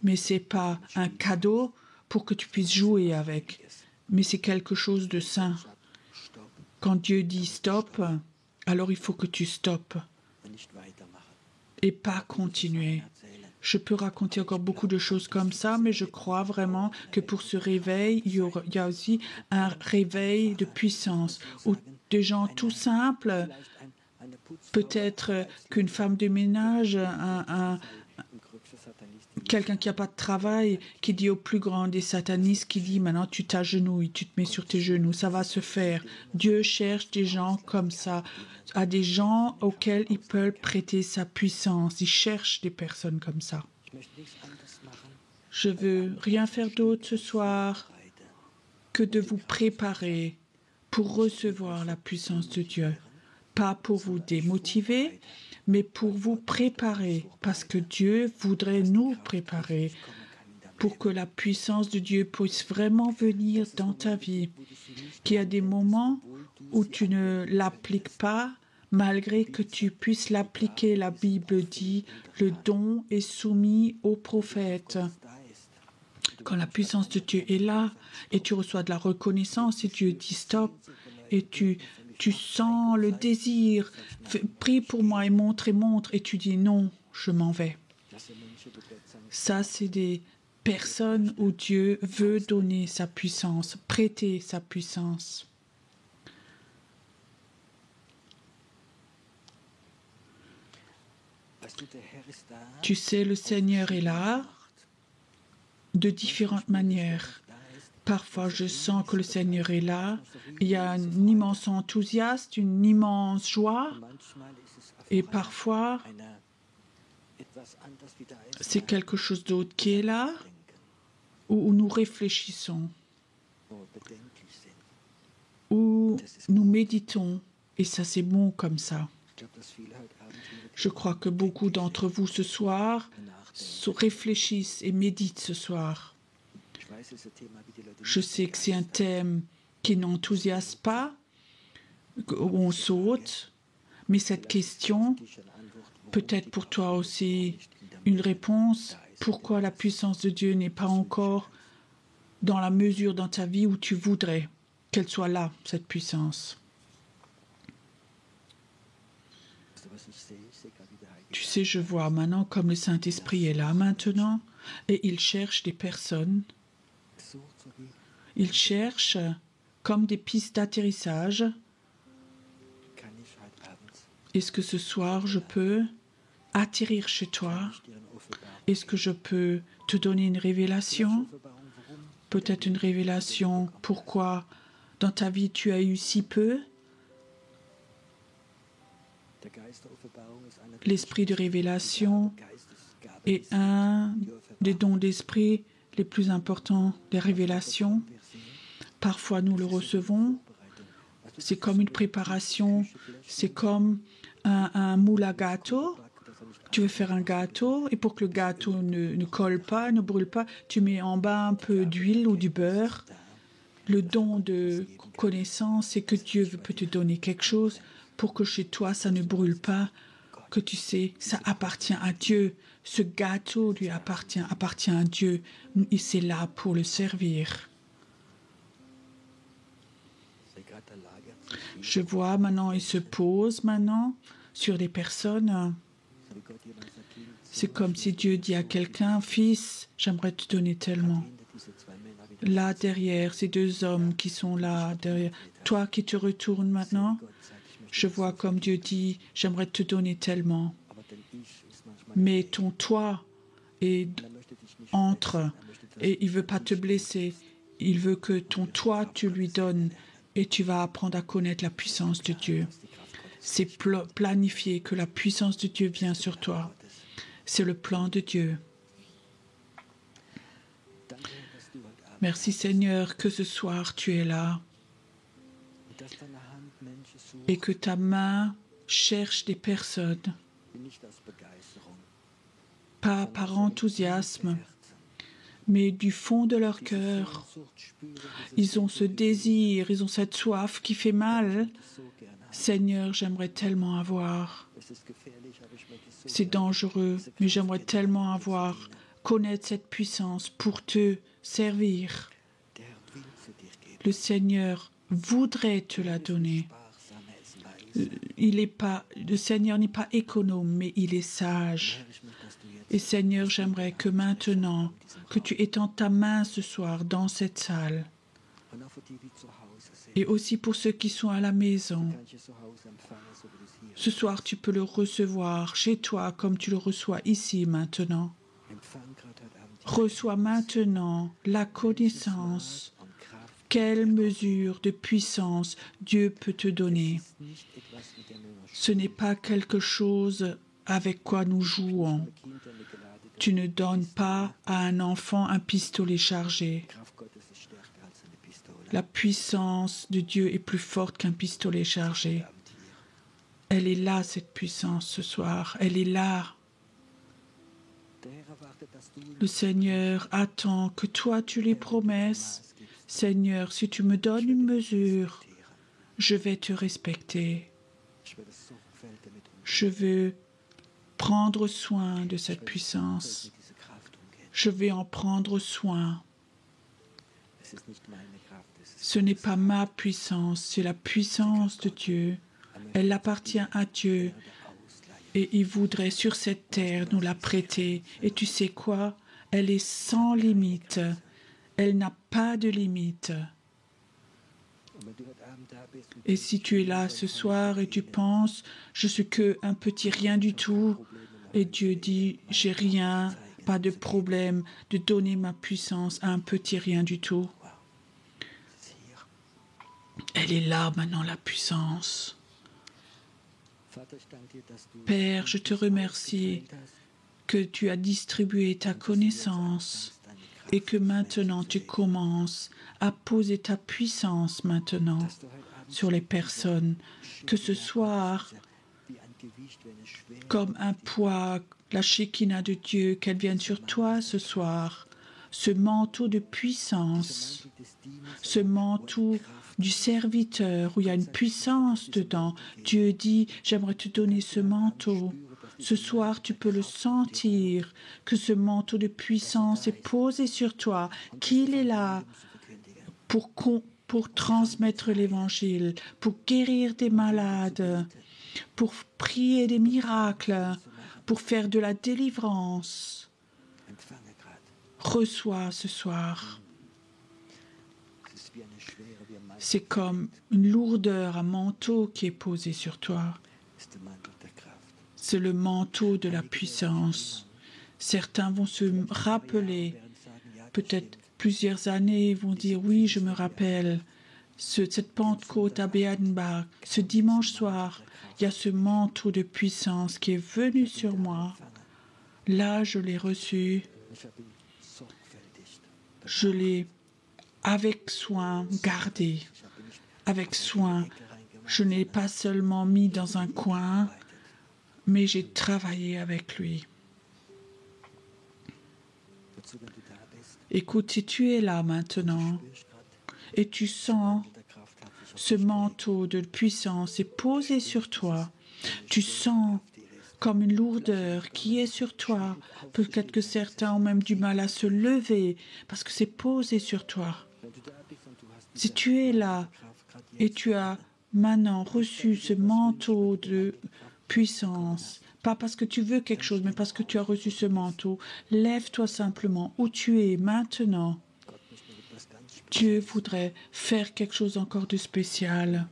Speaker 1: Mais ce n'est pas un cadeau pour que tu puisses jouer avec, mais c'est quelque chose de saint. Quand Dieu dit stop, alors il faut que tu stoppes et pas continuer. Je peux raconter encore beaucoup de choses comme ça, mais je crois vraiment que pour ce réveil, il y a aussi un réveil de puissance où des gens tout simples, peut-être qu'une femme de ménage, quelqu'un qui n'a pas de travail, qui dit au plus grand des satanistes, qui dit maintenant tu t'agenouilles, tu te mets sur tes genoux, ça va se faire. Dieu cherche des gens comme ça, à des gens auxquels il peut prêter sa puissance. Il cherche des personnes comme ça. Je veux rien faire d'autre ce soir que de vous préparer pour recevoir la puissance de Dieu. Pas pour vous démotiver, mais pour vous préparer, parce que Dieu voudrait nous préparer pour que la puissance de Dieu puisse vraiment venir dans ta vie. Qu'il y a des moments où tu ne l'appliques pas, malgré que tu puisses l'appliquer. La Bible dit, le don est soumis au prophète. Quand la puissance de Dieu est là, et tu reçois de la reconnaissance, et Dieu dit stop, et tu sens le désir, prie pour moi et montre, et tu dis non, je m'en vais. Ça, c'est des personnes où Dieu veut donner sa puissance, prêter sa puissance. Tu sais, le Seigneur est là de différentes manières. Parfois, je sens que le Seigneur est là. Il y a un immense enthousiasme, une immense joie. Et parfois, c'est quelque chose d'autre qui est là, où nous réfléchissons, où nous méditons. Et ça, c'est bon comme ça. Je crois que beaucoup d'entre vous ce soir réfléchissent et méditent ce soir. Je sais que c'est un thème qui n'enthousiasme pas, où on saute, mais cette question, peut-être pour toi aussi une réponse, pourquoi la puissance de Dieu n'est pas encore dans la mesure dans ta vie où tu voudrais qu'elle soit là, cette puissance. Tu sais, je vois maintenant comme le Saint-Esprit est là maintenant et il cherche des personnes. Il cherche comme des pistes d'atterrissage. Est-ce que ce soir je peux atterrir chez toi? Est-ce que je peux te donner une révélation? Peut-être une révélation pourquoi dans ta vie tu as eu si peu? L'esprit de révélation est un des dons d'esprit les plus importants des révélations. Parfois nous le recevons. C'est comme une préparation, c'est comme un moule à gâteau. Tu veux faire un gâteau et pour que le gâteau ne colle pas, ne brûle pas, tu mets en bas un peu d'huile ou du beurre. Le don de connaissance, c'est que Dieu peut te donner quelque chose pour que chez toi, ça ne brûle pas, que tu sais, ça appartient à Dieu. Ce gâteau lui appartient à Dieu. Et c'est là pour le servir. Je vois maintenant, il se pose maintenant sur des personnes. C'est comme si Dieu dit à quelqu'un, fils, j'aimerais te donner tellement. Là derrière, ces deux hommes qui sont là derrière, toi qui te retournes maintenant, je vois comme Dieu dit, j'aimerais te donner tellement. Mais ton toi est entre et il ne veut pas te blesser. Il veut que ton toi, tu lui donnes et tu vas apprendre à connaître la puissance de Dieu. C'est planifié que la puissance de Dieu vient sur toi. C'est le plan de Dieu. Merci Seigneur que ce soir tu es là et que ta main cherche des personnes, pas par enthousiasme, mais du fond de leur cœur. Ils ont ce désir, ils ont cette soif qui fait mal. Seigneur, j'aimerais tellement avoir. C'est dangereux, mais j'aimerais tellement avoir, connaître cette puissance pour te servir. Le Seigneur voudrait te la donner. Le Seigneur n'est pas économe, mais il est sage. Et Seigneur, j'aimerais que maintenant, que tu étends ta main ce soir dans cette salle. Et aussi pour ceux qui sont à la maison. Ce soir, tu peux le recevoir chez toi comme tu le reçois ici maintenant. Reçois maintenant la connaissance. Quelle mesure de puissance Dieu peut te donner. Ce n'est pas quelque chose avec quoi nous jouons. Tu ne donnes pas à un enfant un pistolet chargé. La puissance de Dieu est plus forte qu'un pistolet chargé. Elle est là, cette puissance, ce soir. Elle est là. Le Seigneur attend que toi, tu les promesses. Seigneur, si tu me donnes une mesure, je vais te respecter. Je veux prendre soin de cette puissance. Je vais en prendre soin. Ce n'est pas ma puissance, c'est la puissance de Dieu. Elle appartient à Dieu. Et il voudrait sur cette terre nous la prêter. Et tu sais quoi? Elle est sans limite. Elle n'a pas de limite. Et si tu es là ce soir et tu penses, je suis qu'un petit rien du tout, et Dieu dit, j'ai rien, pas de problème de donner ma puissance à un petit rien du tout. Elle est là maintenant, la puissance. Père, je te remercie que tu as distribué ta connaissance et que maintenant tu commences à poser ta puissance maintenant sur les personnes. Que ce soir, comme un poids, la Shekinah de Dieu, qu'elle vienne sur toi ce soir, ce manteau de puissance, ce manteau du serviteur où il y a une puissance dedans. Dieu dit, j'aimerais te donner ce manteau. Ce soir, tu peux le sentir, que ce manteau de puissance est posé sur toi, qu'il est là pour transmettre l'Évangile, pour guérir des malades, pour prier des miracles, pour faire de la délivrance. Reçois ce soir. C'est comme une lourdeur, un manteau qui est posé sur toi. C'est le manteau de la puissance. Certains vont se rappeler, peut-être plusieurs années, ils vont dire, oui, je me rappelle, cette Pentecôte à Béanbach, ce dimanche soir, il y a ce manteau de puissance qui est venu sur moi. Là, je l'ai reçu. Je l'ai avec soin gardé, avec soin. Je n'ai pas seulement mis dans un coin, mais j'ai travaillé avec lui. Écoute, si tu es là maintenant et tu sens ce manteau de puissance est posé sur toi, tu sens comme une lourdeur qui est sur toi. Peut-être que certains ont même du mal à se lever parce que c'est posé sur toi. Si tu es là et tu as maintenant reçu ce manteau de puissance, pas parce que tu veux quelque chose, mais parce que tu as reçu ce manteau, lève-toi simplement où tu es maintenant. Dieu voudrait faire quelque chose encore de spécial.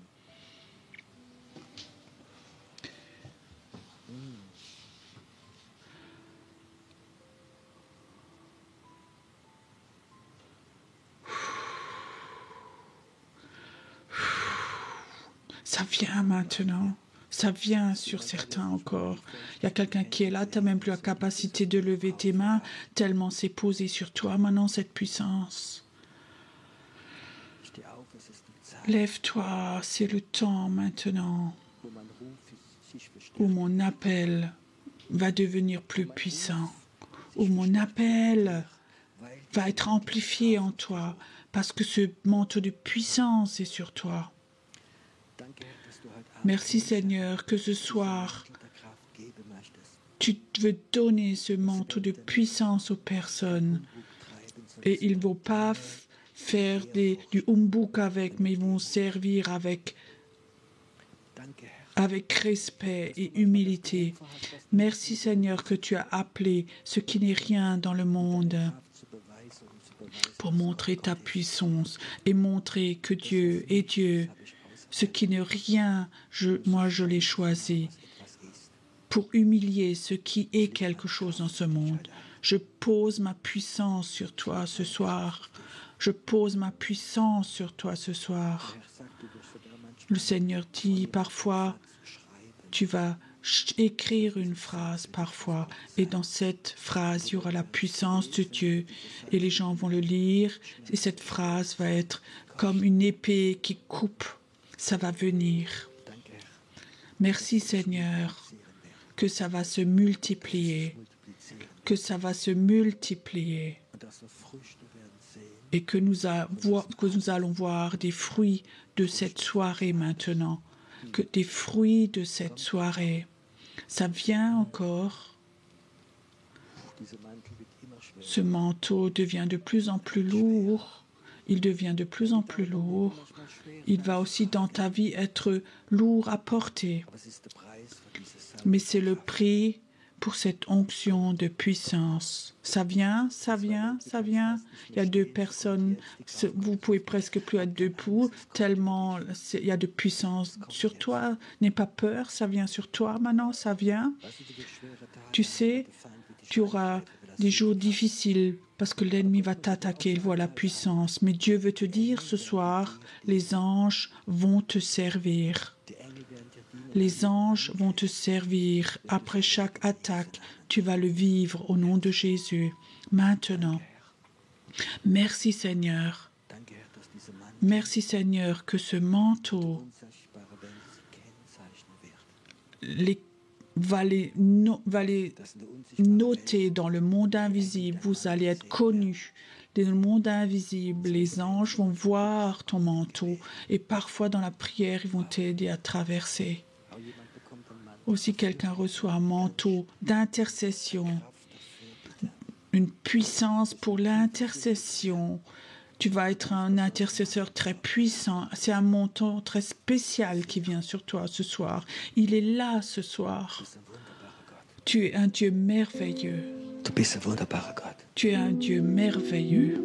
Speaker 1: Ça vient maintenant. Ça vient sur certains encore. Il y a quelqu'un qui est là, tu n'as même plus la capacité de lever tes mains, tellement c'est posé sur toi maintenant cette puissance. Lève-toi, c'est le temps maintenant où mon appel va devenir plus puissant, où mon appel va être amplifié en toi, parce que ce manteau de puissance est sur toi. Merci Seigneur que ce soir, tu veux donner ce manteau de puissance aux personnes. Et ils ne vont pas faire du humbug avec, mais ils vont servir avec respect et humilité. Merci Seigneur que tu as appelé ce qui n'est rien dans le monde pour montrer ta puissance et montrer que Dieu est Dieu. Ce qui n'est rien, moi je l'ai choisi pour humilier ce qui est quelque chose dans ce monde. Je pose ma puissance sur toi ce soir. Je pose ma puissance sur toi ce soir. Le Seigneur dit parfois, tu vas écrire une phrase parfois, et dans cette phrase, il y aura la puissance de Dieu, et les gens vont le lire, et cette phrase va être comme une épée qui coupe. Ça va venir. Merci Seigneur, que ça va se multiplier, que ça va se multiplier, et que nous allons voir des fruits de cette soirée maintenant, que des fruits de cette soirée. Ça vient encore. Ce manteau devient de plus en plus lourd. Il devient de plus en plus lourd. Il va aussi dans ta vie être lourd à porter. Mais c'est le prix pour cette onction de puissance. Ça vient, ça vient, ça vient. Il y a deux personnes, vous pouvez presque plus être debout, tellement il y a de puissance sur toi. N'aie pas peur, ça vient sur toi maintenant, ça vient. Tu sais, tu auras des jours difficiles parce que l'ennemi va t'attaquer, il voit la puissance. Mais Dieu veut te dire ce soir, les anges vont te servir. Les anges vont te servir. Après chaque attaque, tu vas le vivre au nom de Jésus. Maintenant, merci Seigneur. Merci Seigneur que ce manteau va les noter dans le monde invisible. Vous allez être connus. Dans le monde invisible, les anges vont voir ton manteau et parfois dans la prière, ils vont t'aider à traverser. Aussi, quelqu'un reçoit un manteau d'intercession, une puissance pour l'intercession. Tu vas être un intercesseur très puissant. C'est un manteau très spécial qui vient sur toi ce soir. Il est là ce soir. Tu es un Dieu merveilleux. Tu es un Dieu merveilleux.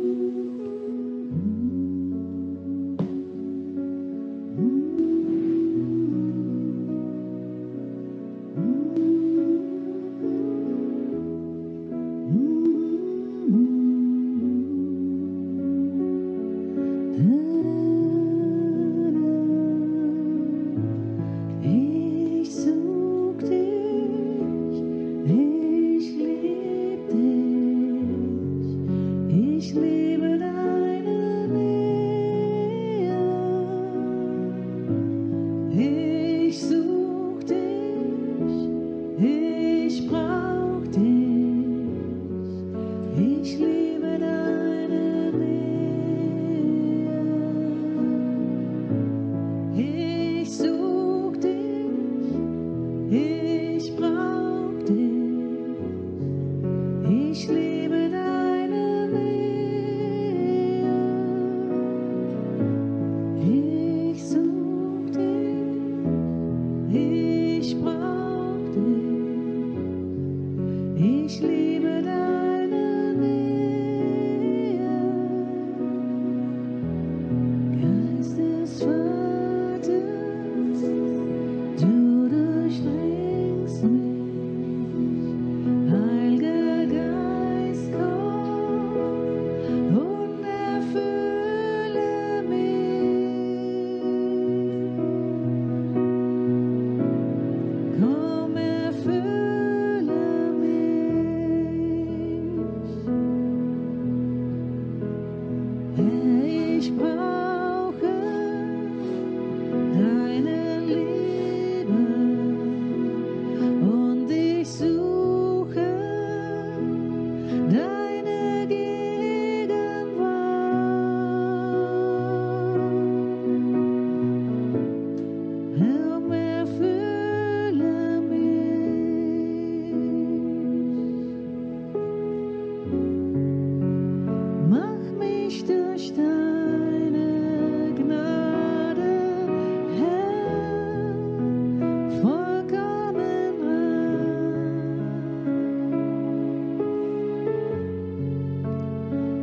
Speaker 2: Ich liebe deine Nähe.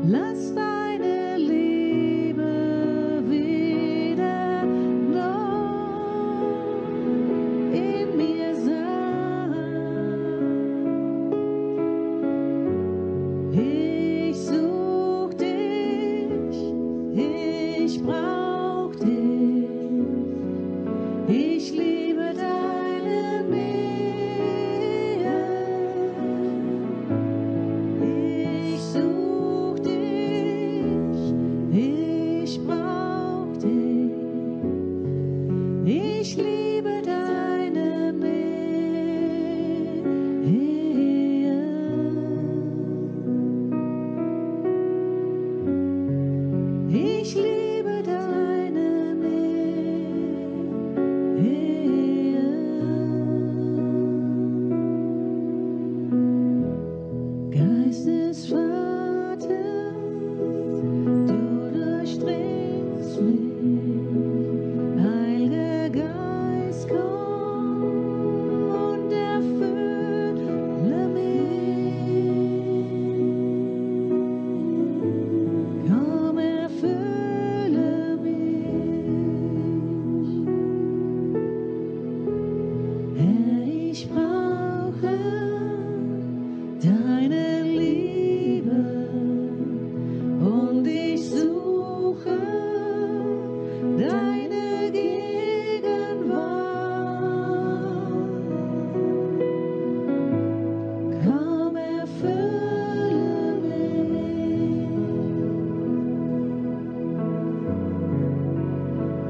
Speaker 2: Lass deine Liebe wieder neu in mir sein. Ich such dich, ich brauch dich, ich liebe deine Nähe. Ich such dich, ich brauch dich, ich liebe deine Nähe. Ich liebe deine Nähe. Geist des Vaters, du durchdringst mich. Heiliger Geist, komm und erfülle mich. Komm, erfülle mich. Herr, ich brauche deine Liebe und ich suche deine Gegenwart. Komm, erfülle mich.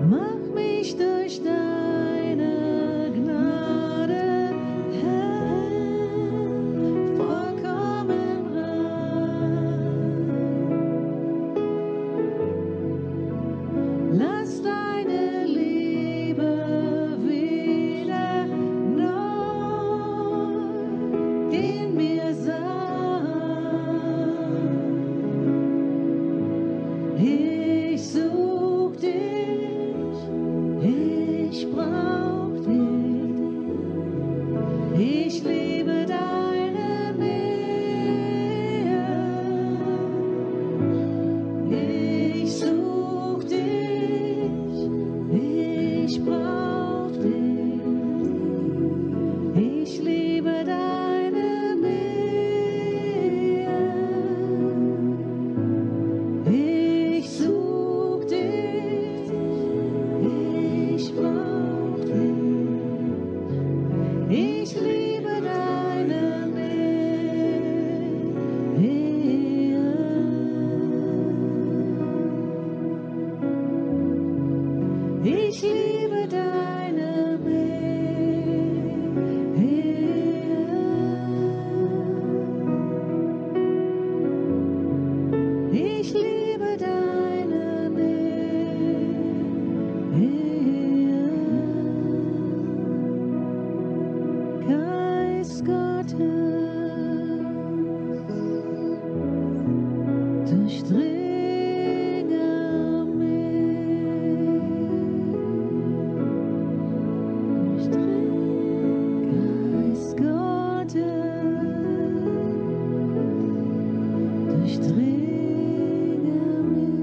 Speaker 2: Mach mich durch deine Gnade, Herr, vollkommen rein. Lass deine Liebe wieder neu in mir sein. Ich such dich, ich brauch dich, ich liebe deine Nähe. Ich such dich, ich brauch dich, ich liebe deine Nähe. Ich such dich, ich brauch dich, ich liebe deine Nähe. Ich liebe deine Nähe. Ich liebe deine Nähe. Geist Gottes, durchdringe mich. Geist Gottes, durchdringe mich.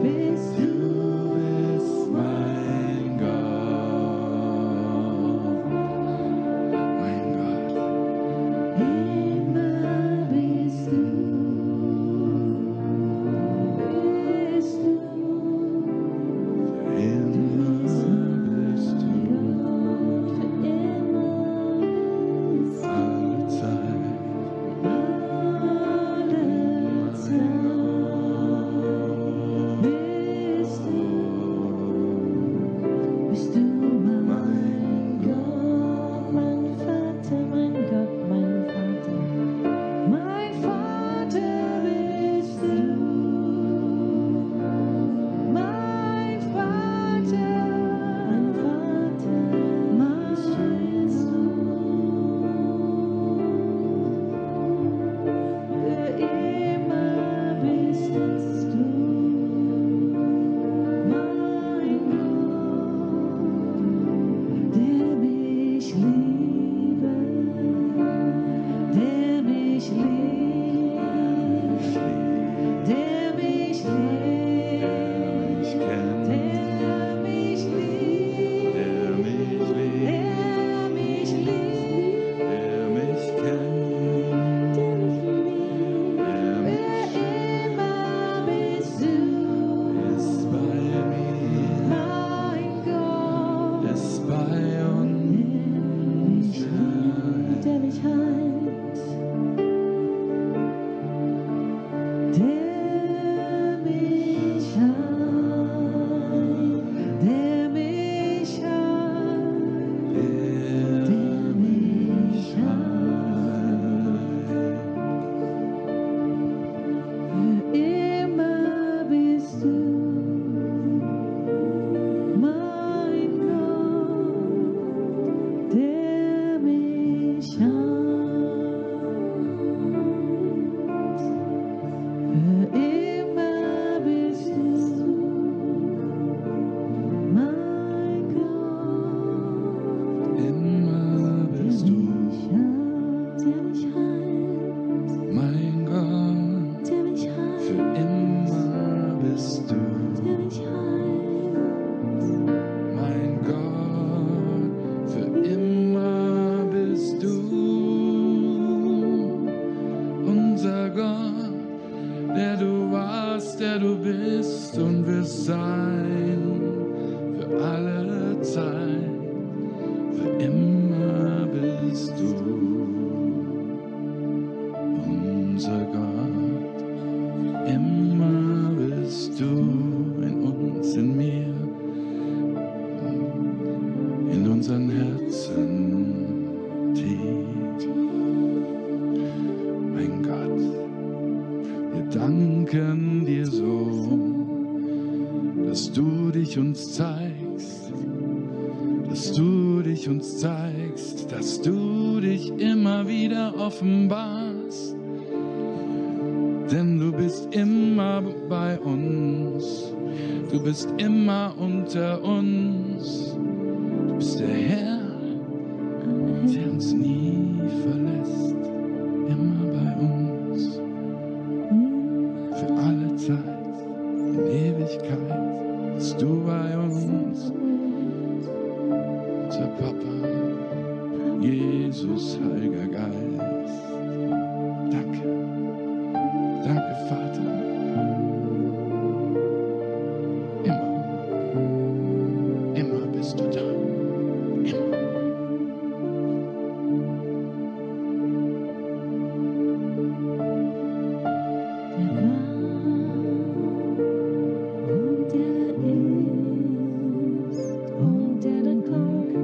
Speaker 2: bist du.
Speaker 3: bist mein Gott, mein Gott.
Speaker 2: Immer bist du. Bist du.
Speaker 3: Immer bist du, alle Zeit,
Speaker 2: mein Gott, mein Vater, mein Gott, mein Vater. Mein Vater bist du. Mein Vater, mein Vater, mein für immer bist du, mein Gott, der mich liebt, der mich liebt, der mich liebt,
Speaker 3: ich kenn,
Speaker 2: der mich liebt,
Speaker 3: der mich liebt,
Speaker 2: der mich liebt,
Speaker 3: der mich kennt,
Speaker 2: der mich liebt.
Speaker 3: der mich
Speaker 2: Für immer bist du,
Speaker 3: ist bei mir,
Speaker 2: mein Gott,
Speaker 3: ist bei uns,
Speaker 2: der mich heilt, der mich heilt, der mich heilt, der mich heilt. Für immer bist du, mein Gott, der mich heilt. Für immer bist du, mein Gott,
Speaker 3: immer bist
Speaker 2: der
Speaker 3: du,
Speaker 2: mich heilt,
Speaker 3: mein Gott,
Speaker 2: der mich heilt,
Speaker 3: für immer bist du,
Speaker 2: der mich heilt.
Speaker 3: mein Gott, für immer bist du, unser Gott, der du warst, der du bist und wirst sein, für alle Zeit, für immer bist du, unser Gott, immer bist du in uns, in mir, in unseren Herzen tief. Mein Gott, wir danken dir so, dass du dich uns zeigst, dass du dich uns zeigst, dass du dich immer wieder offenbarst, denn du bist immer bei uns, du bist immer unter uns, du bist der Herr, der uns nie verlässt, immer bei uns, für alle Zeit, in Ewigkeit, bist du bei uns, unser Papa, Jesus, Heiliger Geist. Danke, danke, Vater. Immer bist du da. Immer.
Speaker 2: Der war und der ist und der dann kommt.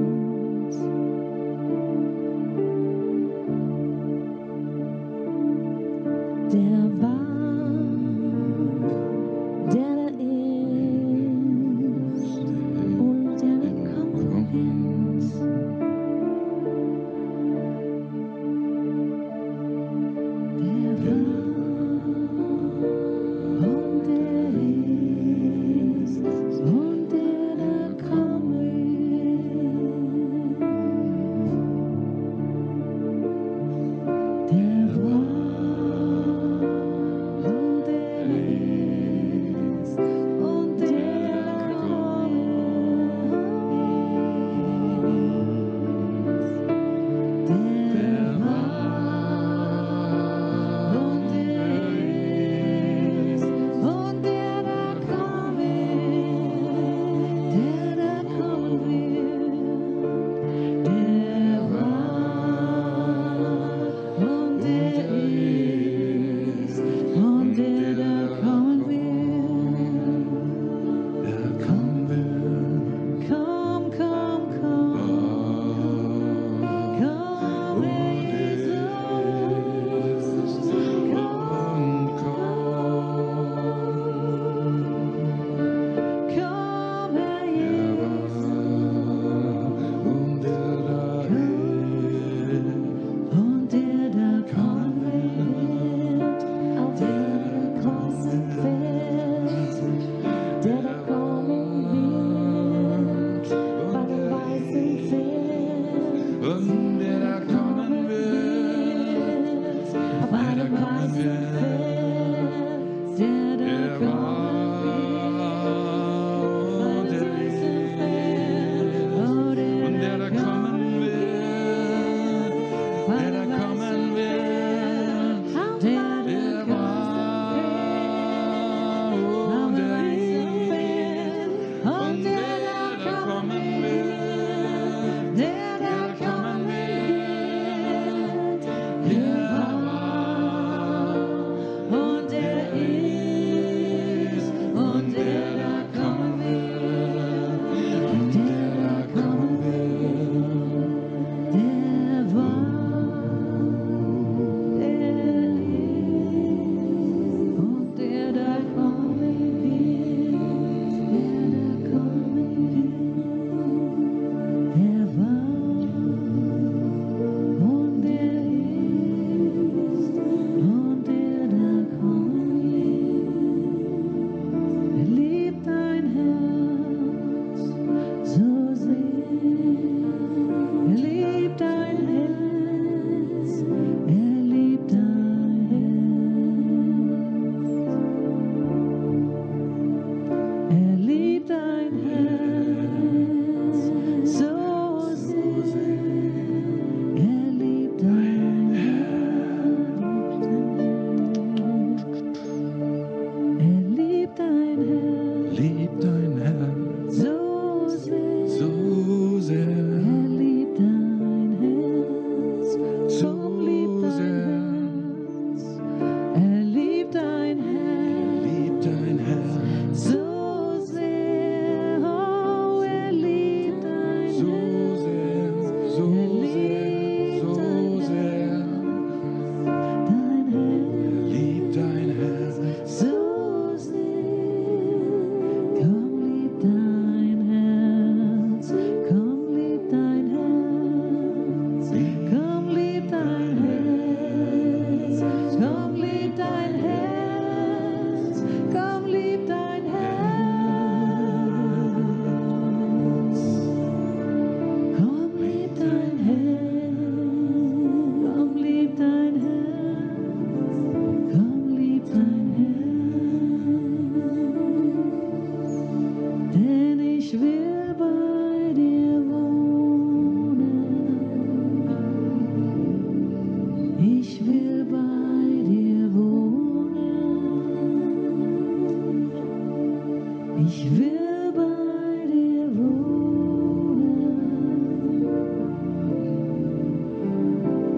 Speaker 2: Ich will bei dir wohnen.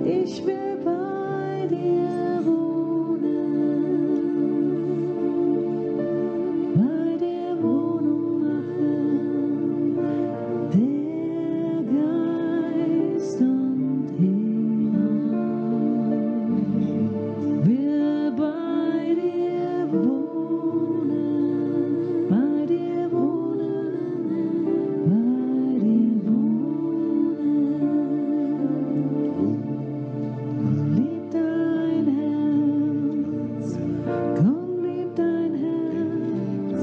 Speaker 2: Ich will bei dir wohnen. Bei dir Wohnung machen. Der Geist und ich will bei dir wohnen. Bei dir wohnen. Bei dir wohnen. Lieb dein Herz. Komm, lieb dein Herz.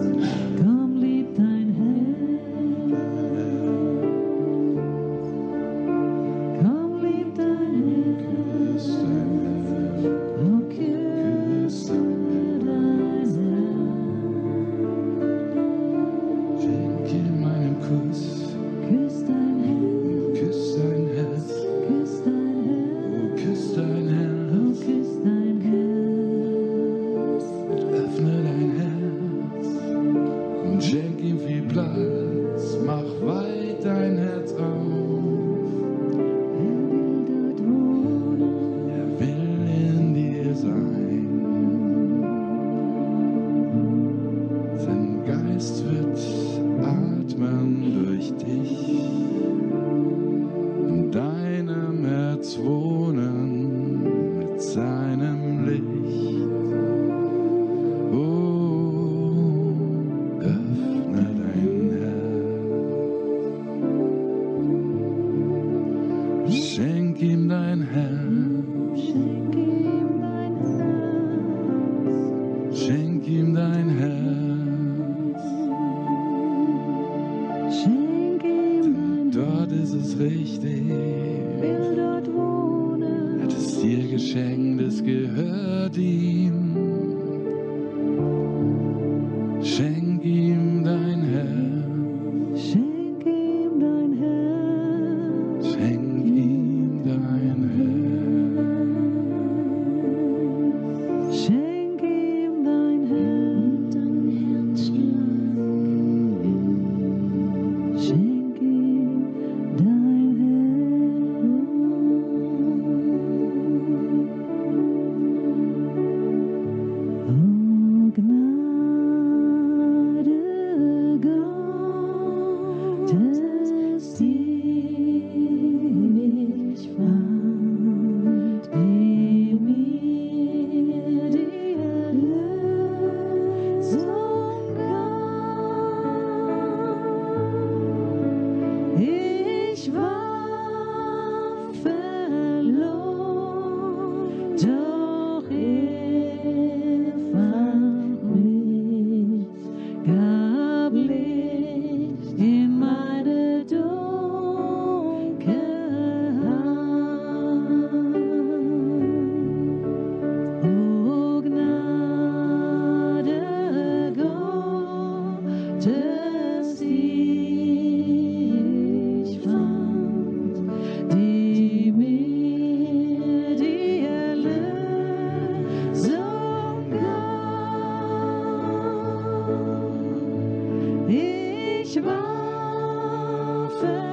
Speaker 2: Komm, lieb dein Herz. Komm, lieb dein Herz. Oh, küsse dein Herz.
Speaker 3: Schenk ihm einen Kuss,
Speaker 2: Küss dein Herz.
Speaker 3: küss sein Herz,
Speaker 2: Küss dein Herz.
Speaker 3: oh, küss dein
Speaker 2: Oh,
Speaker 3: Herz,
Speaker 2: küss dein Herz.
Speaker 3: öffne dein Herz und schenk ihm viel Platz, mach weit dein Herz auf.
Speaker 2: Er will dort wohnen.
Speaker 3: Er will in dir sein. Sein Geist wird atmen durch dich, in deinem Herz wohnen mit seinem Licht. Oh, öffne dein Herz. Schenk ihm dein Herz.
Speaker 2: Schenk ihm dein Herz.
Speaker 3: Schenk ihm dein Herz.
Speaker 2: Schenk ihm dein
Speaker 3: Dort ist es richtig.
Speaker 2: will dort wohnen.
Speaker 3: Er hat es dir geschenkt, es gehört ihm. Schenk ihm dein Herz.
Speaker 2: Schenk ihm dein Herz.
Speaker 3: Schenk ihm dein Herz.
Speaker 2: Schenk ihm dein Herz. Schenk ihm dein Herz. Oh, Gnade Gottes, die mich fand, die mir die Erlösung gab. Ich war verloren, doch er fand mich, gab Licht in meine Dunkelheit. O Gnade Gottes, die ich fand, die mir die Erlösung gab. Ich war verloren.